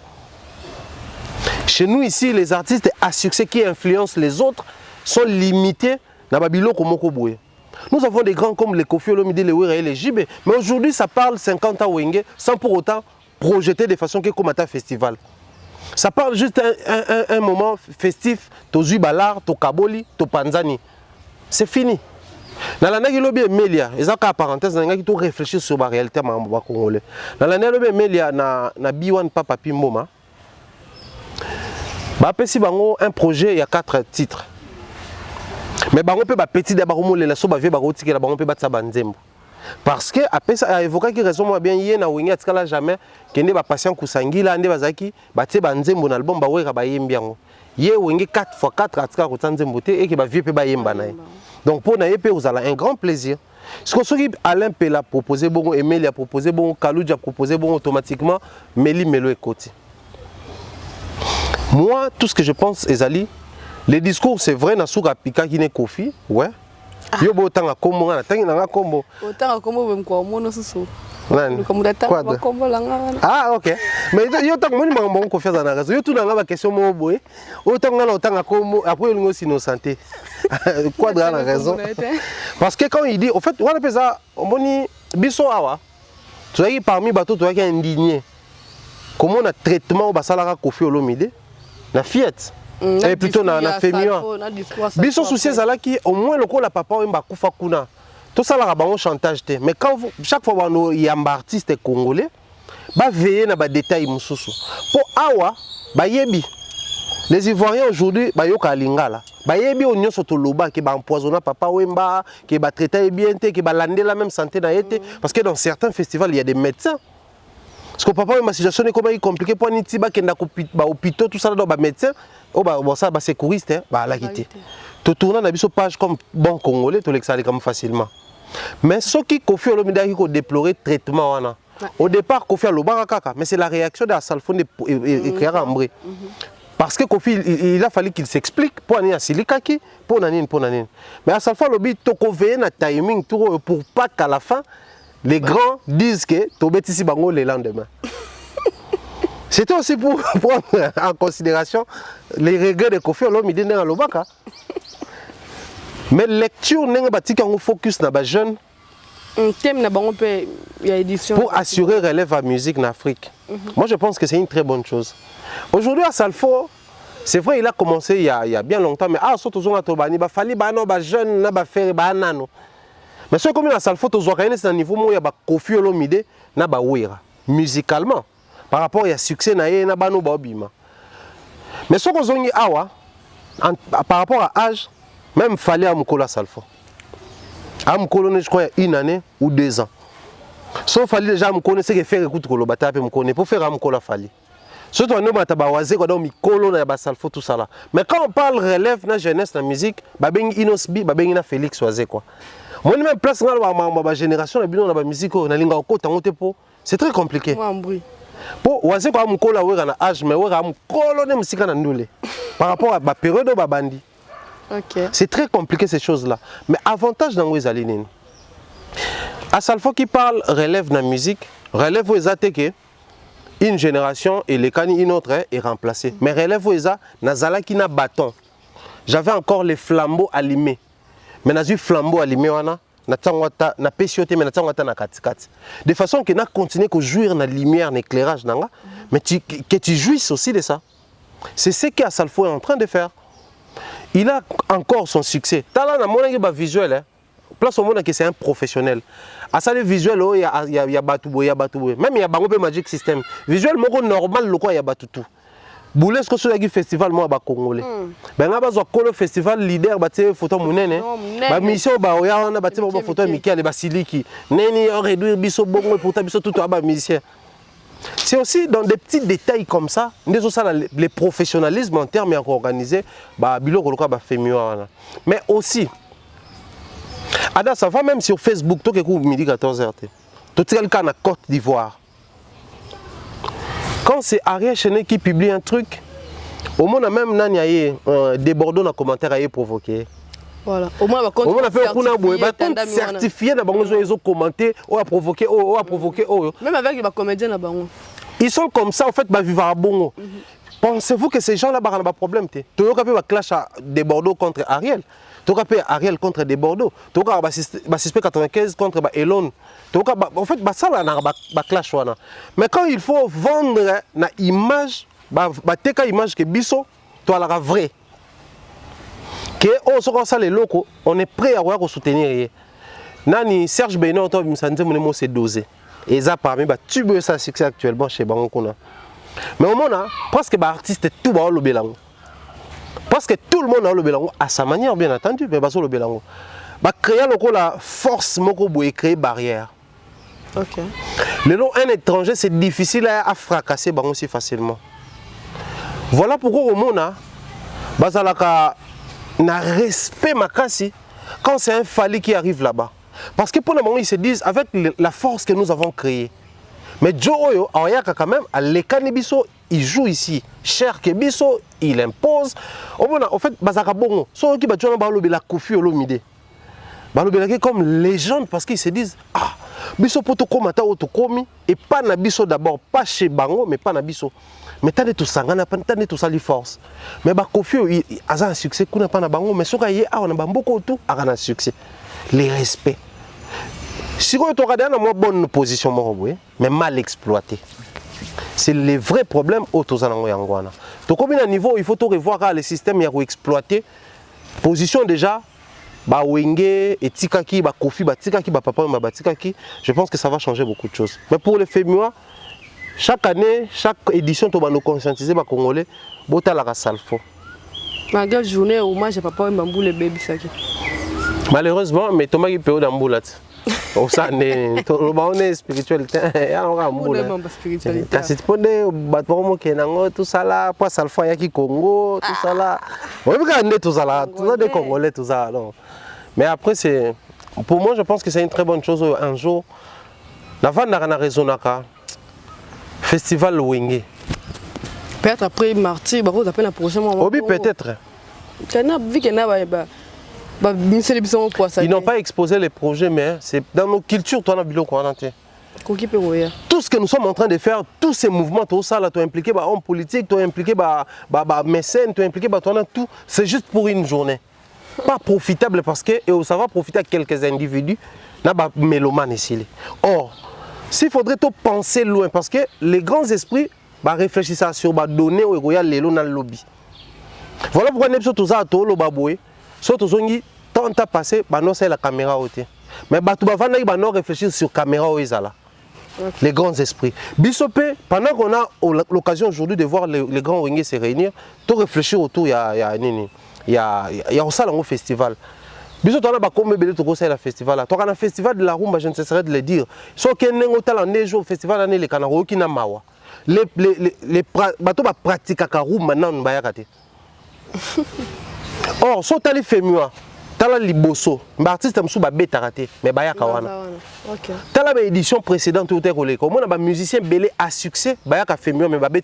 Chez nous ici, les artistes à succès qui influencent les autres sont limités dans Babilo Komoko. Nous avons des grands comme les Kofi Olomide, les Ouera et les Jibé. Mais aujourd'hui, ça parle 50 ans Wenge sans pour autant projeter de façon que comme un festival. Ça parle juste un moment festif, Tozu Balar, Tokaboli, Topanzani. C'est fini. Dans l'année lobby Melia, ils ont qu'à parenthèse, dans l'année qui réfléchir sur la réalité congolais. Dans l'année lobby Melia na B1 Papa Pimboma. Bah si bango un projet il y a 4 titres. Mais bango peut ba petit d'abord la so ba vie ba roti que la bango peut battre sa banzembo. Parce que après ça évoquer qui raison moi bien yé na winga tikala jamais kende ba patient kusangila ande bazaki ba te banzembo na album ba weka ba yembi yango. Yé winga 4x4 atika ko tanzembo te et que ba vie peut ba yemba na. Donc pour Naïpe, vous avez un grand plaisir. Ce que Alain Pela a proposé, bon, Emile a proposé, bon, Kaloudja a proposé, bon, automatiquement, Méli Melo est côté. Moi, tout ce que je pense, Ezali, les discours, c'est vrai, Nasuka Pika qui n'est Kofi, ouais. Yo bo tanga kombo ngana tangi nanga kombo. Otanga kombo bemko mono susu. Ah ok. Mais yo tanga moni bango confiance na raison. Yo tout na ba question mo boy. Autant ngana otanga kombo après il ngosi no santé. Quoi de la raison? Parce que quand il dit au fait on appelle ça moni biso awa. Tu vois parmi bateau tu vois qui est indigné. Comment on a traitement au basalara Kofi Olomide na Fiat. Et plutôt na féminin. Biso souci zalaki au moins le ko la papa mba kufa kuna. Tout ça là ba chantage té. Mais quand chaque fois il y a un artiste congolais ba veiller na ba détail mususu. Pour awa ba yebi. Les Ivoiriens aujourd'hui ba yoka lingala. Ba yebi onyo soto loba ki ba empoisonner papa wemba, ki ba traiter bien té, ki ba lander la même santé na été parce que dans certains festivals il y a des médecins. Parce que papa ma situation est comme compliquée pour niti ba kenda ko ba hôpital tout ça dans ba médecin. Oh bah ça bah sécuriste hein bah la quitter tout tourner na biso page comme bon congolais tout l'exaler comme facilement mais ce qui Kofi Olomide qui ko déplorer traitement wana au départ Kofi Olomide kaka mais c'est la réaction de Salfone et Ambré parce que Kofi il a fallu qu'il s'explique pour aller à Silikaki pour nanine mais à Salfone Olomide to ko veiller na timing pour pas qu'à la fin les grands disent que to betisi bango le lendemain. C'était aussi pour prendre en considération les regrets de Kofi Olomide dans Lobaka. Mais lecture, on focus sur les jeunes pour assurer relève à la musique en Afrique. Moi, je pense que c'est une très bonne chose. Aujourd'hui, à Salfo, c'est vrai, il a commencé il y a bien longtemps, mais surtout, il a fallu que les jeunes faire des jeunes. Mais ce comme à Salfo, c'est un niveau où il y a Kofi Olomide, musicalement, par rapport à succès, mais ce qu'on a par rapport à l'âge, même il fallait à Salfo. Je crois, une année ou 2 ans. Sauf qu'il fallait déjà me connaître que faire écoute pour faire Amkola fallait. Surtout on a tabawazé quand on mikolo na Salfo tout ça là. Mais quand on parle relève na jeunesse na musique, babengi Inosbi, babengi na Félix Oazé quoi. Moi même place na ma génération na bino na musique na linga ko tango te po. C'est très compliqué. Pour Oazé ko amkola wera na âge mais wera amkolo ne musika na ndule. Par rapport à la période ba bandi. Okay. C'est très compliqué ces choses-là. Mais avantage dans les alinines. À Salfo qui parle relève dans la musique, relève aux que une génération et les cani une autre est remplacée. Mais relève aux nazala qui n'a bâton. J'avais encore les flambeaux allumés. Mais n'a eu flambeau allumé wana na pesiote mais na katikati. De façon que n'a continué que jouir na lumière, na éclairage nanga, mais que tu jouisses aussi de ça. C'est ce que Salfo est en train de faire. Il a encore son succès. Tala na mona ba visuel place au monde que c'est un professionnel. À ça le visuel il y a Batoubo, il y a Batoubo. Même il y a Bango Magic System. Visuel moko normal le quoi il y a Batoutou. Boulez ko so yagi festival mo ba congolais. Ben nga bazwa kolo festival leader ba te photo munene. Ba mission ba oya wana ba te ba photo Mikel ba Siliki. Neni on réduire biso bongo pour ta biso tout ba musicien. C'est aussi dans des petits détails comme ça, les professionnalismes en termes organisés, mais aussi, ça va même sur Facebook, tout le midi 14h, tout le cas en Côte d'Ivoire. Quand c'est Ariel Chenet qui publie un truc, au moins même des bordeaux dans les commentaires à provoquer. Voilà. Au moins, on a fait certifié, ils ont commenté, on a provoqué, on a provoqué. Même avec les comédiens là-bas. Ils sont comme ça, en fait, vivre à bon. Pensez-vous que ces gens-là ont un problème? Tu as un clash des Bordeaux contre Ariel. Tu as Ariel contre des Bordeaux. Tu as un 95 contre Elon. En fait, ça là, un clash. Mais quand il faut vendre une image, une image que Bisso, tu as la vraie. Que les locaux, on est prêt à soutenir. Nani Serge Beno, c'est dosé. Et ça parmi tu veux ça succès actuellement chez Bangokona. Mais au moment presque les artistes tout le bélango. Parce que tout le monde a le bélango à sa manière bien entendu, mais le bélango. Créer la force moko pour créer barrière. OK. Un étranger c'est difficile à fracasser aussi facilement. Voilà pourquoi au monde na respect makasi quand c'est un Fali qui arrive là-bas. Parce que pour le moment ils se disent avec la force que nous avons créée. Mais Joe quand même à l'Ekani Bisso il joue ici. Cher que Bisso il impose. En fait bazaka bongo. So qui ba jona ba lobela Kofi Olomide. Ba lobela comme légende parce qu'ils se disent ah Bisso poto komata otokomi et pas na Bisso d'abord pas chez Bango mais pas na Bisso. Mais tant de tout ça, tant de tout ça, les forces. Mais Kofi il a un succès qu'on n'a pas na Bango mais ce qu'il y a on a beaucoup tout a un succès. Les respects. Si on est dans une bonne position, mais mal exploité. C'est le vrai problème au Tozanangoyangwana. Donc, à un niveau, il faut tout revoir le système qui exploité. Position déjà, Wenge, et Tikaki, Kofi, Tikaki, Papa, Tikaki, je pense que ça va changer beaucoup de choses. Mais pour les Féminois, chaque année, chaque édition, on va nous conscientiser les Congolais, Bota la Salfo. Malgré la journée, au moins, je n'ai pas Mbambou les bébés. Malheureusement, mais Thomas qui peut d'amboulat. On est spirituel. C'est pour des tout ça là, pas Salfa qui Congo, tout ça là. On va regarder tout ça là, tout ça des Congolais, tout ça. Mais après, c'est pour moi, je pense que c'est une très bonne chose un jour. Avant d'arriver à Festival Wenge. Peut-être après martyr, vous appelez la prochaine fois. Oui, peut-être. Ils n'ont pas exposé les projets, mais c'est dans nos cultures, toi, on a Tout ce que nous sommes en train de faire, tous ces mouvements, tout ça, tu es impliqué par hommes politiques, tu es impliqué par mécènes, tu es impliqué par tout, c'est juste pour une journée. Pas profitable parce que ça va profiter à quelques individus, là, mélomanes ici. Or, s'il faudrait tout penser loin, parce que les grands esprits réfléchissent sur les données où il y a les dans le lobby. Voilà pourquoi nous sommes tous à tout le baboué, surtout si tant à passer, non c'est la caméra haute. Mais tout le monde réfléchir sur la caméra où ils sont là. Les grands esprits. Bissopé, pendant qu'on a l'occasion aujourd'hui de voir les grands ringues se réunir, tout réfléchir autour, il y a aussi un festival. Bisous, tu as combien de temps le festival? Tu as un festival de la rumba, je ne cesserai de le dire. Sauf qu'il y a un festival de la rumba qui n'a pas les bateaux pratiquent la rumba maintenant. Or, si tu as les fémurs, tu as les liboso, les artistes sont bêtés, mais tu as l'édition précédente où tu as un musicien belé à succès, tu as les fémurs, mais tu as les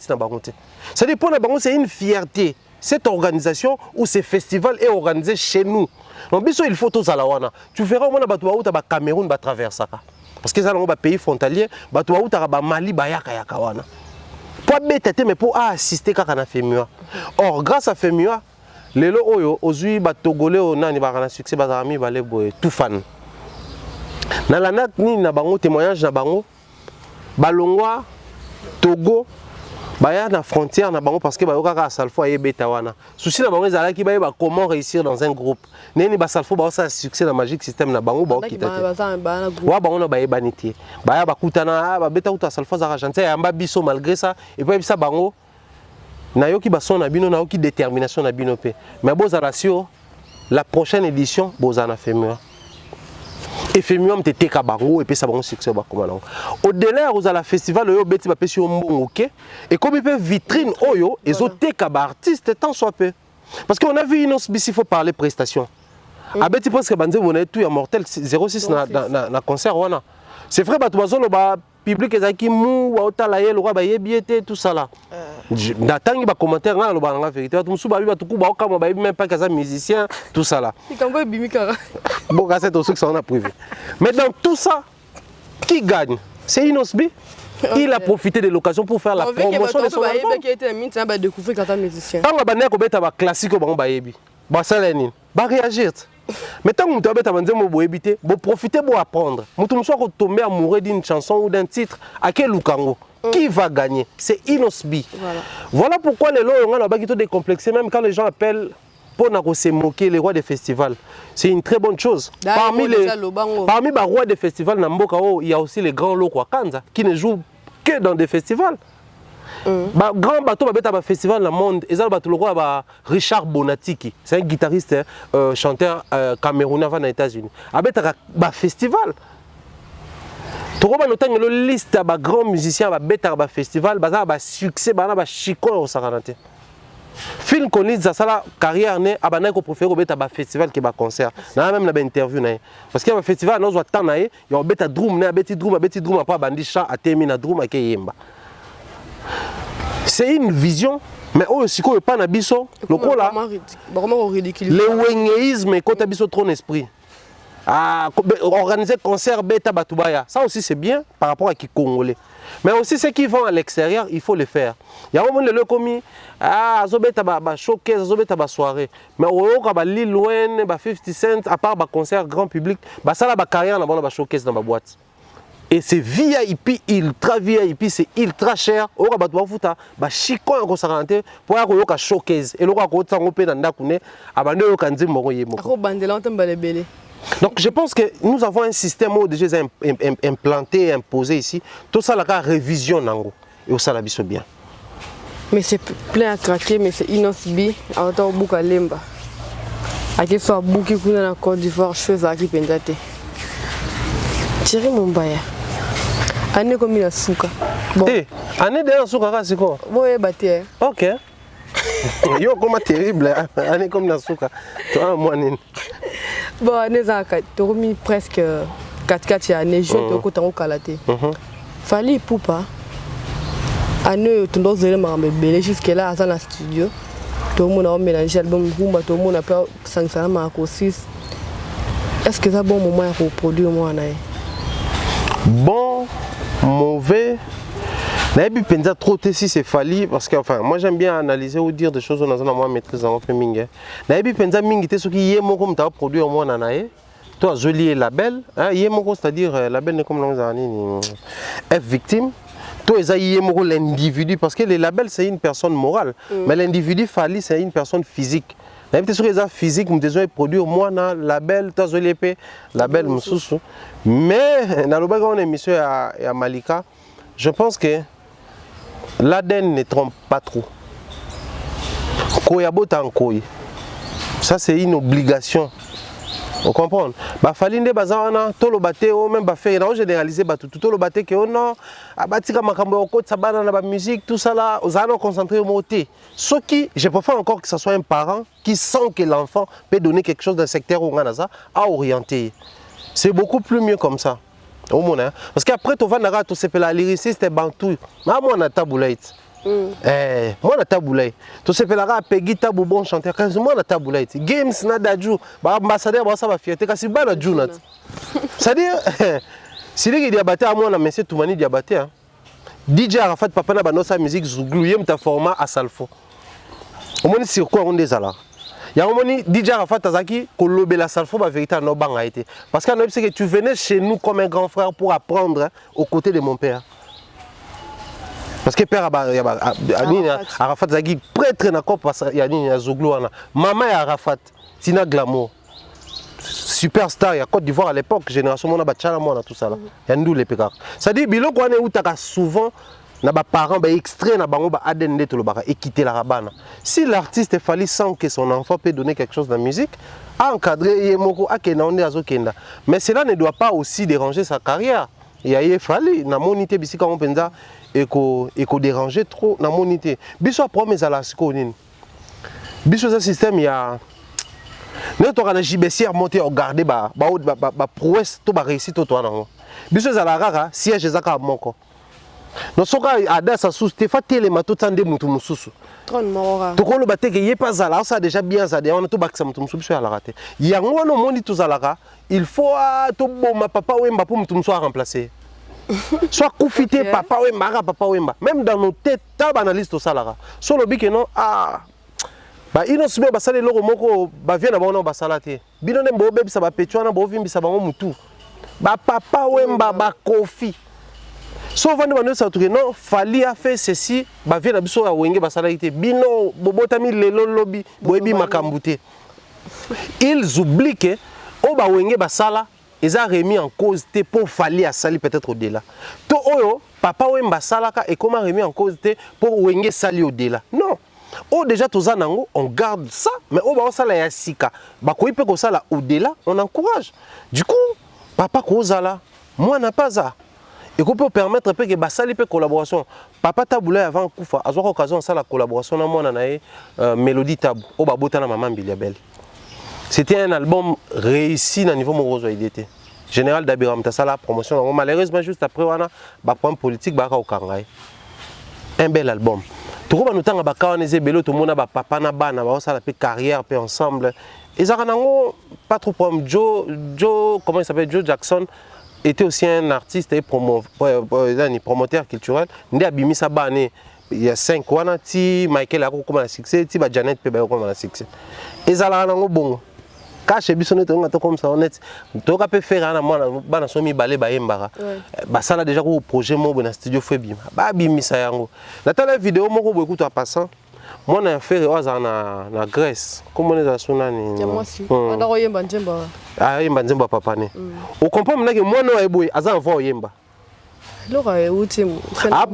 c'est-à-dire pour c'est une fierté. Cette organisation ou ce festival est organisé chez nous. Donc, il faut tout ça. Tu verras au Cameroun traverser. Parce que c'est un pays frontalier, Mali, pour bêter, mais pour assister à la FEMUA. Or, grâce à FEMUA, les lots aujourd'hui, les Togolais ont un succès, tout fan. Dans la NAC, ni témoignage, Balongwa, Togo, baya na frontière na bango parce que ba yoka salfo ayé beta wana souci na bango ezala ki ba comment réussir dans un groupe neni ba salfo ba ça succès na magique système na bango ba okita te wa bango na ba yebaniti baya ba kutana ba beta uta salfo za argentin ya mba biso malgré ça et puis ça bango na yoki ba son na bino na yoki détermination na bino pe mais boza ratio la prochaine édition boza na FEMUA et FEMUA m'était kabango et puis ça va un succès ba comment au-delà vous à la festival yo beti ba pesi mbongo OK et comme il peut vitrine oyo et zo teka ba artiste tant soit peu parce qu'on a vu une autre il faut parler prestations a beti presque banze bonnet tout ya mortel 06 na concert wana c'est vrai ba to bazolo ba public ezaki mou wa otala ye le roi ba yebiete tout ça là d'attendre ba commentaire na lo ba nga vérité tout musu ba bi ba tout ba okama ba même pas kaza musicien tout ça là bon c'est aussi que ça on a privé mais dans tout ça qui gagne c'est Inosbi. Il a profité de l'occasion pour faire la promotion de son album. Tant que ba classique ba yebi ba saleni ba réagir. Mais tant que vous profitez pour apprendre, vous tomber amoureux d'une chanson ou d'un titre, à quel Lukango qui va gagner? C'est Inosbi. Voilà pourquoi les lois ont un décomplexé, même quand les gens appellent pour se moquer les rois des festivals. C'est une très bonne chose. Parmi les rois des festivals, il y a aussi les grands locaux qui ne jouent que dans des festivals. Grand bateau ba festival dans le monde et ça bateau le roi Richard Bonatiki c'est un guitariste chanteur camerounais aux États-Unis abeta ba festival to ba notango lo liste ba grands musiciens ba beta ba festival ba succès ba chiko au saranate Phil Collins ça la carrière né abana ko préférer beta ba festival que ba concert na même na ba interview na parce que ba festival nous doit temps na y a beta drum na beti drum pas bandi chat a terminer drum ak yemba. C'est une vision, mais aussi qu'on n'est pas dans biso, le coup là, le wengeisme quand tu biso trop d'esprit. Organiser concert bêta batubaya, ça aussi c'est bien par rapport à qui congolais. Mais aussi ceux qui vont à l'extérieur, il faut le faire. Il y a un moment le commis, zobeta ba showcase, zobeta ba soirée. Mais au ka Lil Wayne, 50 Cent, à part ba concert grand public, ça la ba carrière na ba showcase dans ma boîte. Et c'est VIP, ultra VIP, c'est ultra cher. On va battre futa, ba chiko en conservateur pour avoir un showcase. Et le roi côté on peut dans nakune, abandonner au kanzi moko yemo. Donc je pense que nous avons un système où déjà implanté, imposé ici. Tout ça la révision nango et ça la biso bien. Mais c'est plein à craquer, mais c'est Inosbi, à autant beaucoup à lemba. À qui soit beaucoup qui dans la Côte d'Ivoire, chose à qui pendate. Thierry Mumbaya. Année comme il a souka. Bon. Eh, année de souka, c'est quoi? Oui, bâti. Ok. Yo, comment terrible, année comme la souka. Toi, moi, nini. Bon, année zaka, tu as mis presque 4 années, je te côté au Kalaté. Fallait poupa. Année, tu dois aller me jusque là, dans la studio. Tout le monde a mélangé l'album Rumba, tout le monde a fait 500 marques 6. Est-ce que c'est un bon moment pour produire moi? Bon, mauvais. Naïbi penza trop si c'est Fally parce que enfin moi j'aime bien analyser ou dire des choses on a moi maîtrise dans peu mingi. Naïbi penza mingi te ce qui yé moko mta produire moi nanae. Toi joli label, hein yé moko c'est-à-dire label ne comme nous F victime. Toi eza yé moko l'individu parce que les labels c'est une personne morale mais l'individu Fally c'est une personne physique. Naïbi te ce que physique me besoin produire moi na label toi joli épée label mususu. Mais na loba on émission à Malika, je pense que l'ADN ne trompe pas trop. Ça c'est une obligation. Vous comprenez? Falinde bazana tolo bate o même ba faire na généraliser ba tout tolo bate que non abatika makambo oko tsabana na ba musique tout ça là aux allons concentrer au moté. Ce qui je préfère encore que ce soit un parent qui sent que l'enfant peut donner quelque chose d'un secteur où on a à orienter. C'est beaucoup plus mieux comme ça. Parce qu'après tu vas naga tu sais la lyriciste et bantou mais moi na taboulait moi na taboulait tu sais la Peggy Tabou bon chanteur quand moi na taboulait games na daju ba ambassadeur ba ça va fierté kasi ba na junat c'est à dire si les diabaté à moi na monsieur Toumani diabaté DJ Arafat papa na banosa musique Zouglou yem ta format à Salfo au moins sur quoi on des alarmes. Il y a un moment DJ Arafat Tazaki, Kolobé la Salfo, la vérité, non, a été. Parce que tu venais chez nous comme un grand frère pour apprendre aux côtés de mon père. Parce que père Arafat Tazaki, prêtre d'accord parce qu'il y a Zouglou, maman et Arafat, Tina Glamour, superstar, il y a Côte d'Ivoire à l'époque, génération Mona Bachala, Mona, tout ça là. Il y a nous les pécards. C'est-à-dire, Bilo, qu'on est où tu as souvent. Na ba parents ba extrait na bango ba adende to le baka et quitter la rabana. Si l'artiste Fally sent que son enfant peut donner quelque chose dans la musique, à encadrer yemoko akena onde azokenda. Mais cela ne doit pas aussi déranger sa carrière. Il y a Fally na monité bisika on penza eko déranger trop na monité. Biso promesse à la skonine. Biso ce système il y a ne to kana JBCR monter regarder ba prouesse to ba réussite to na. Biso za la rara siège ezaka moko. Non soka ada sa sous te fatele matotande mutu mususu tron mora to kolo bateke yé pas zala ça déjà bien ça on a to bakisa mutu mususu ya la raté yango wana moni to zalaka il faut to boma papa wemba pour mutu mususu à remplacer soit koufité papa wemba papa wemba même dans nos têtes tab analyse to salara solo bike non ba ino sube ba sale loko moko ba vient na bona ba salate bino nembo bebisa ba petwana bo vimbisa bango mutu ba papa wemba ba kofi. Sauf que non, Fally a fait ceci, bah vient d'abord à Wenge Basalite, bino, bobotami lelo lobby, boebi makambute. Ils oublient que au ba Wenge Basala, ils ont remis en cause pour Fally à Sali peut-être au-delà. To oyo, papa Wemba Salaka et comment remis en cause pour Wenge Sali au-delà. Non. Oh déjà tous nango, on garde ça, mais au ba sala ya sika, ba ko ipe ko sala au-delà, on encourage. Du coup, papa ko zala, moi n'a pas ça. Et qu'on peut permettre que basali pe collaboration. Papa Taboulé avant Koufa, a eu l'occasion de la collaboration dans mon année Mélodie Tabou au Babotana Maman Biliabel. C'était un album réussi dans le niveau Morozo IDT. Général Dabiram ça la promotion. Malheureusement juste après on a ba point politique ba au Kangai. Un bel album. Tout le monde a baka on est bello tout le monde a ba papa na bana ba ça la carrière pe ensemble. Et ça pas trop problème Joe comment il s'appelle Joe Jackson était aussi un artiste et promoteur culturel. Il y a 5 ans, Michael a commencé à succès, Janet Pebe a commencé à succès. Et ça a bon. Quand je suis comme ça, honnête, tu peux faire un moment, tu as balé Bayembara. Ça a déjà un projet dans le studio Febim. Ça a la vidéo, je suis passant. Moi, je fait en Grèce. Comment on est à moi aussi. On a eu un djemba. Ah, il m'a dit papa. Vous comprenez que moi, je suis boy, je suis Yemba. Laura est où tu ah,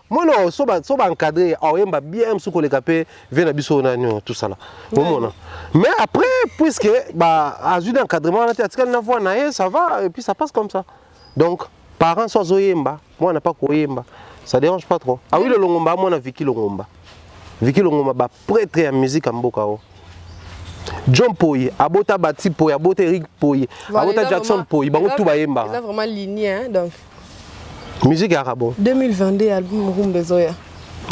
moi, je suis encadré. Yemba bien sous les capés, vient à tout ça là. Mais après, puisque à un encadrement, ça va et puis ça passe comme ça. Donc, parents sont Yemba, moi, je n'ai pas Yemba. Ça ne dérange pas trop. Ah oui, le Longomba, moi, on a Vicky Longomba. Vicky Longomba, prêtre en musique en Bokao. John Poy, Abota Bati Poy, Abota Eric Poy, Abota Jackson Poy, il a vraiment ligné, hein, donc. Musique arabe. 2022, album Rumba Zoya.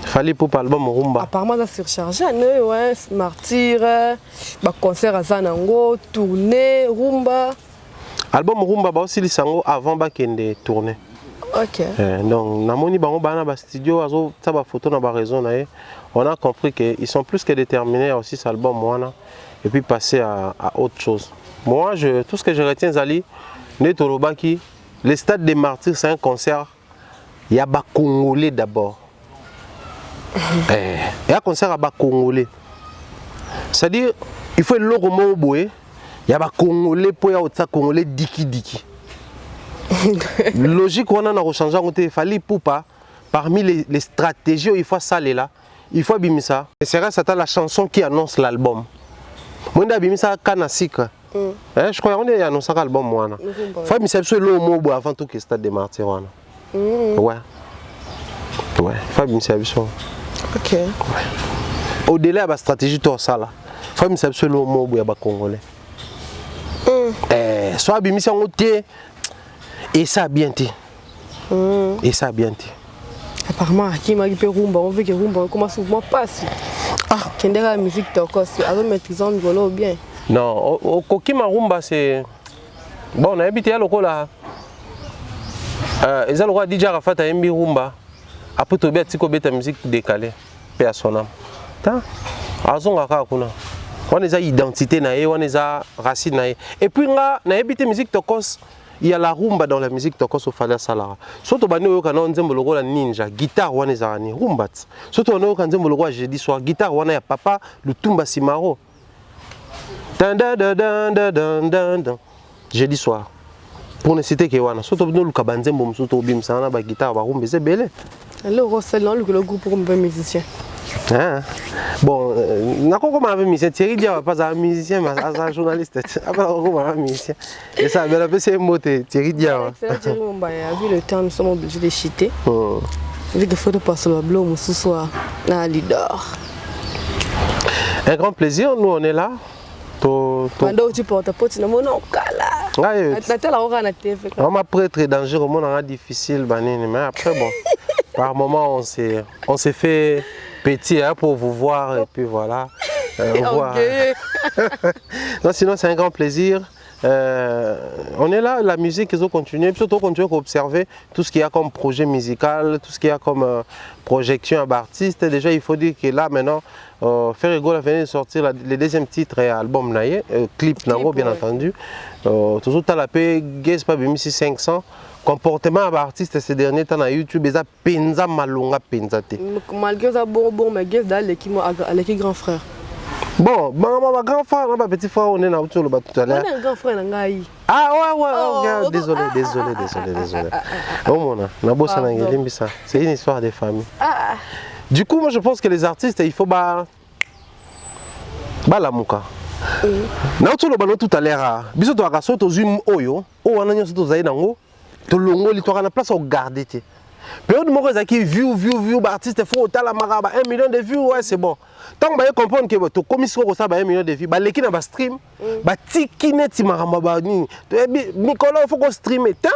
Fallait pour l'album Rumba. Apparemment, ça surchargé, ouais, Martyr, concert à Zanango, tournée, Rumba. Album rumba ba aussi lisango avant ba kende tourner. OK. Donc namoni bango bana ba studio azo ça ba photo na ba raison na on a compris que ils sont plus que déterminés à aussi cet album moi et puis passer à autre chose. Moi tout ce que je retiens Zali Netolobaki le stade des Martyrs c'est un concert il y a ba congolais d'abord. Il y a un concert à ba congolais. C'est-à-dire il faut le romo boé il y a ba congolais pour ya otsa congolais diki. Logique on a rechangeant il fallait pour pas parmi les stratégies il faut ça là il faut bimisa et c'est ça la chanson qui annonce l'album moi bimisa kana sikra je crois on est annoncé l'album moi faut bimisa le mot avant tout que stade des Martyrs ouais faut bimisa OK au-delà de la stratégie tout ça là faut bimisa le mot ya ba congolais soit bimisa on et ça a bien été. Et ça a bien été. Apparemment, qui m'a dit rumba, on veut que rumba commence souvent passe. Ah, qui est la musique tokos, avec maîtrisant le bien. Non, au Kokima rumba c'est bon, on a habité à l'okola. Ils ont le droit DJ Rafat à MB rumba. Après tu bête tiko bête musique décalée. Paix à son âme. Ta, azonga kakuna. On a identité nae, on a racine nae. Et puis on a habité musique tokos. Il y a la rumba dans la musique tokos au Fala Salara. Surtout bani yo kana nzembo logo la ninja, guitare wana ezani rumba. Surtout on kana nzembo logo jeudi soir, guitare wana ya papa Lutumba Simaro. Dan dan dan dan dan dan. Jeudi soir. Pour ne citer que wana. Surtout no luka banzembo msuto obimsa na ba guitare ba rumba c'est belé. Alors Rossellon le groupe pour un musicien. Hein? Bon, nako comme un musicien, Thierry Dia pas un musicien mais un journaliste. Après comme un musicien. Et ça ben après c'est un mot Thierry Dia. Thierry Mombaya, vu le temps nous sommes obligés de chiter. Vu que faut passer le blanc ce soir na leader. Un grand plaisir, nous on est là. Pendant tu portes pote na mona okala. On m'a prêtre danger au monde en difficile banine mais après bon par moment on s'est fait petit hein, pour vous voir et puis voilà. Voir. Non, sinon c'est un grand plaisir. On est là, la musique, ils ont continué, puis surtout continuer à observer tout ce qu'il y a comme projet musical, tout ce qu'il y a comme projection d'artistes. Déjà, il faut dire que là maintenant, Ferrigo a venu de sortir le deuxième titre et album, clip, bien entendu. Toujours à la paix, Guess pas 500. Comportement d'artiste ces derniers temps sur YouTube, ils ont penza malonga penza te. Malgré ça bon mais Guess dans l'équipe grand frère. Bon, ma grand frère, ma petit frère, on est là autour le tout à l'heure. On est un grand frère ngai. Ah ouais, désolé. Oh mon a, na bossa na ngelimbi ça. C'est une histoire de famille. Du coup, moi je pense que les artistes, il faut ba la muka. Na autour le tout à l'heure. Biso to akaso to zoom oyo, o wana nyoso to zai nango. To longo li to na place au garder te. Période moko ezaki view artiste faut tala maraba 1 million de vues ouais c'est bon. Tant que vous comprenez que tu commis sur ça 1 million de vues, bah l'équipe na stream, bah tiki net maramba ba ni. Nicolas il faut qu'on streamer tant.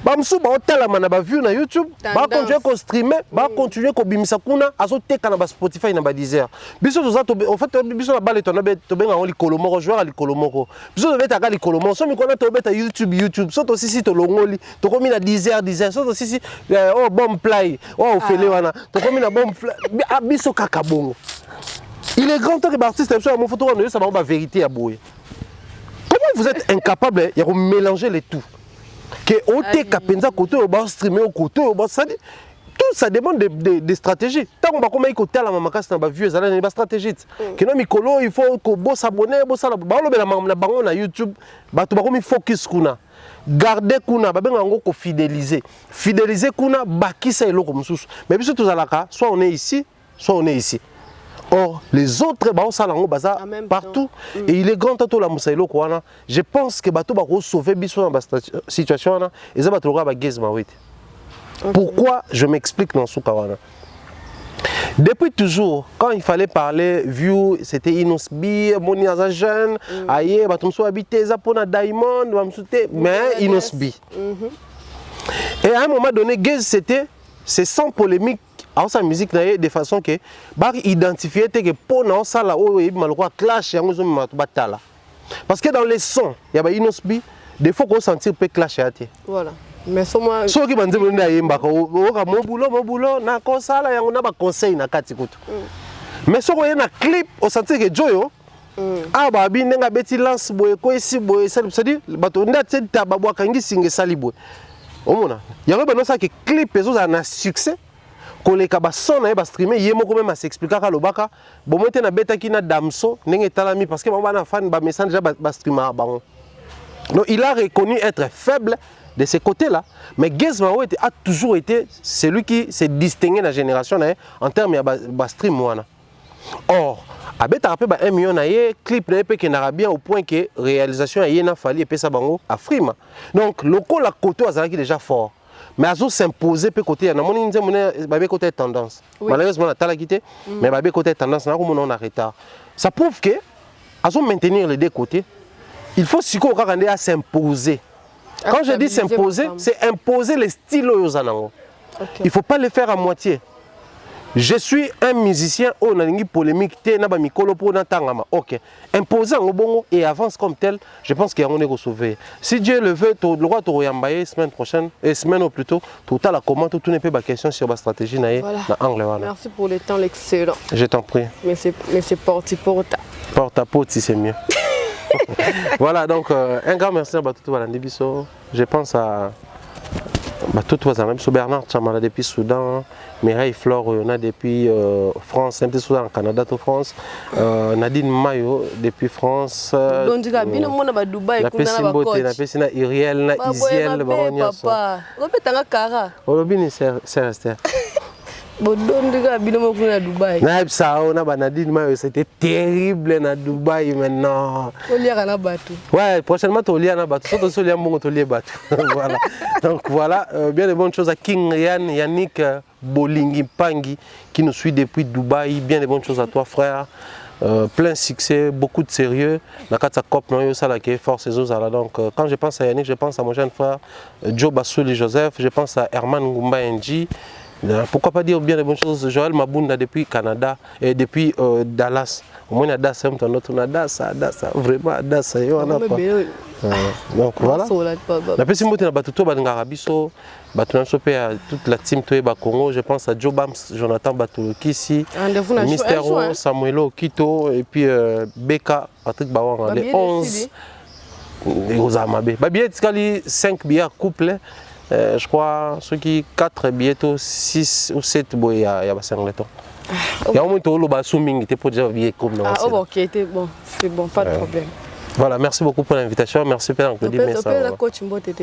Bah msou ba tala mana ba view na YouTube, bah continuer qu'on streamer, bah continuer qu'on bimisa kuna azo teka na ba Spotify na ba Deezer. Biso to za to en fait biso na bale to na be to benga on li kolomoko joueur ali kolomoko. Biso to beta ka li kolomoko, so mi kona to beta YouTube, so to sisi to longoli, to komi na Deezer, so to sisi oh bon play, oh fele wana, to komi na bon biso kaka bongo. Il est grand temps que l'artiste soit mon photo ça va la vérité à bouer. Comment vous êtes incapable de mélanger les tout? Que OT Kapenza côté au bas streamer au côté au bas ça tout ça demande des stratégies. Tant qu'on va comme il côté la maman casse dans ba vieux ça n'est pas stratégie. Que non Mikolo il faut que boss s'abonner boss la ba lo na bango na YouTube ba to ba comme focus kuna. Garder kuna ba benga ngo ko fidéliser kuna bakisa eloko mususu. Mais biso tous alaka soit on est ici soit on est ici. Or, les autres, partout, et il est grand temps la Moussaïlo Kouana. Je pense que Bato va sauver Bissou dans cette situation. Et ça va te le Pourquoi je m'explique dans ce cas. Depuis toujours, quand il fallait parler, view, c'était Inosbi, Moni jeune, aïe, Batumso habité, Zapona Diamond, mais Inosbi. Et à un moment donné, c'est sans polémique. Alors sa musique de façon que bah identifier que pour non ça là où il malheureusement clash et on batala parce que dans les sons il y a Inosbi des fois qu'on sentir peu clash à te. Voilà. Mais moi so qui banze bonda yemba ko mon boulot na ko sala yango na ba conseil na kati kutu. Mais so ko na clip au sentir que Joyo ah ba bi ndenga beti lance boy ko esi boy c'est-à-dire bato ndate tababwa kangi singe sali boy. Omona. Yango ba no sa que clip ezo na succès. Koleka ba son na ba streamer yemo ko même s'expliquer ka lobaka bo mote na beta ki na damso ndenge talami parce que ba na fan ba message déjà ba streamer ba. Donc il a reconnu être faible de ce côté-là, mais Gez Mao a toujours été celui qui s'est distingué dans la génération en termes de stream. Or, avec un million de clips qui n'a bien au point que la réalisation a fallu et ça à Frima. Donc, le coup la côté est déjà fort. Mais à s'imposer peu côté, il y a côté tendance. Malheureusement, on a quitté, mais il y a côté tendance, on a retard. Ça prouve que à maintenir les deux côtés, il faut à s'imposer. Quand je dis s'imposer, c'est imposer les styles aux anangos. Il ne faut pas le faire à moitié. Je suis un musicien, on a une polémique, ok. Imposer en bongo et avance comme tel, je pense qu'il y a un égo sauvé. Si Dieu le veut, tu as le droit de reemballer semaine prochaine, et semaine ou plutôt, tout à la commande, tout n'est pas question sur la stratégie. Voilà. Merci pour le temps, l'excellent. Je t'en prie. Mais c'est porte-à-porte. Porte-à-porte si c'est mieux. Voilà, donc un grand merci à Batutu Balandibiso. Je pense à Batutu Balandibiso, Bernard Chamala depuis Soudan, Mireille Flore on a depuis France, un petit Soudan, Canada, tout France, Nadine Mayo depuis France. Donc, tu as bien au Dubaï, tu as bien Iriel, Isiel, le baron Yasso. C'était terrible à Dubaï maintenant. Ouais, prochainement tu lié à bateau, surtout sur les bons Voilà. Donc voilà, bien de bonnes choses à King Ryan, Yannick Bolingi Pangi qui nous suit depuis Dubaï. Bien de bonnes choses à toi frère. Plein succès, beaucoup de sérieux. La Cop force et donc quand je pense à Yannick, je pense à mon jeune frère Joe Bassouli Joseph, je pense à Herman Ngumba Nji. Pourquoi pas dire bien les bonnes choses. Joël Mabunda depuis Canada et depuis Dallas. Au moins Dallas, vraiment Dallas. Donc voilà. La personne qui est toute la team Congo, je pense à Joe Bams, Jonathan Batulokisi, Mystero, Samuel Okito et puis Beka, Patrick Bawang, les 11. Et aux Amabé. Bien 5 billets couple. Je crois ceux qui 4 bientôt 6 ou 7 boy il y a 5 letons. Il y a au moins tout le basuming était pour dire billet comme non. Ah OK, bon, c'est bon, pas de problème. Voilà, merci beaucoup pour l'invitation, merci Père Claudie Messa. Coach Mbote.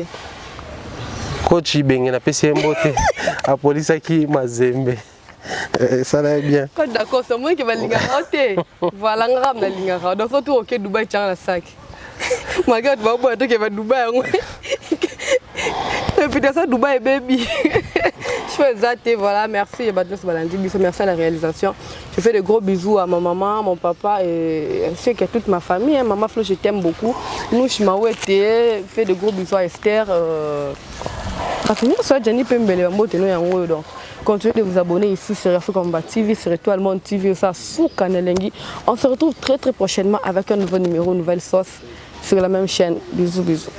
Coach Ibenge na PC Mbote. A police qui Mazembe. Ça va bien. D'accord, c'est moi qui va lingaroter. Voilà, ngam na lingaro. Donc surtout OK Dubaï tient la sac. My God, va boire qui va Dubaï. Et puis ça Dubaï baby. Je fais ça, voilà, merci merci à la réalisation. Je fais de gros bisous à ma maman, mon papa et ainsi que toute ma famille. Maman Flo, je t'aime beaucoup. Nous, je m'ai fait de gros bisous à Esther. Parce que nous, soit Jenny Pembele, donc continuez de vous abonner ici sur Africa Combat TV, sur Étoile Monde TV, ça sous Kanelengi. On se retrouve très prochainement avec un nouveau numéro, une nouvelle sauce sur la même chaîne. Bisous, bisous.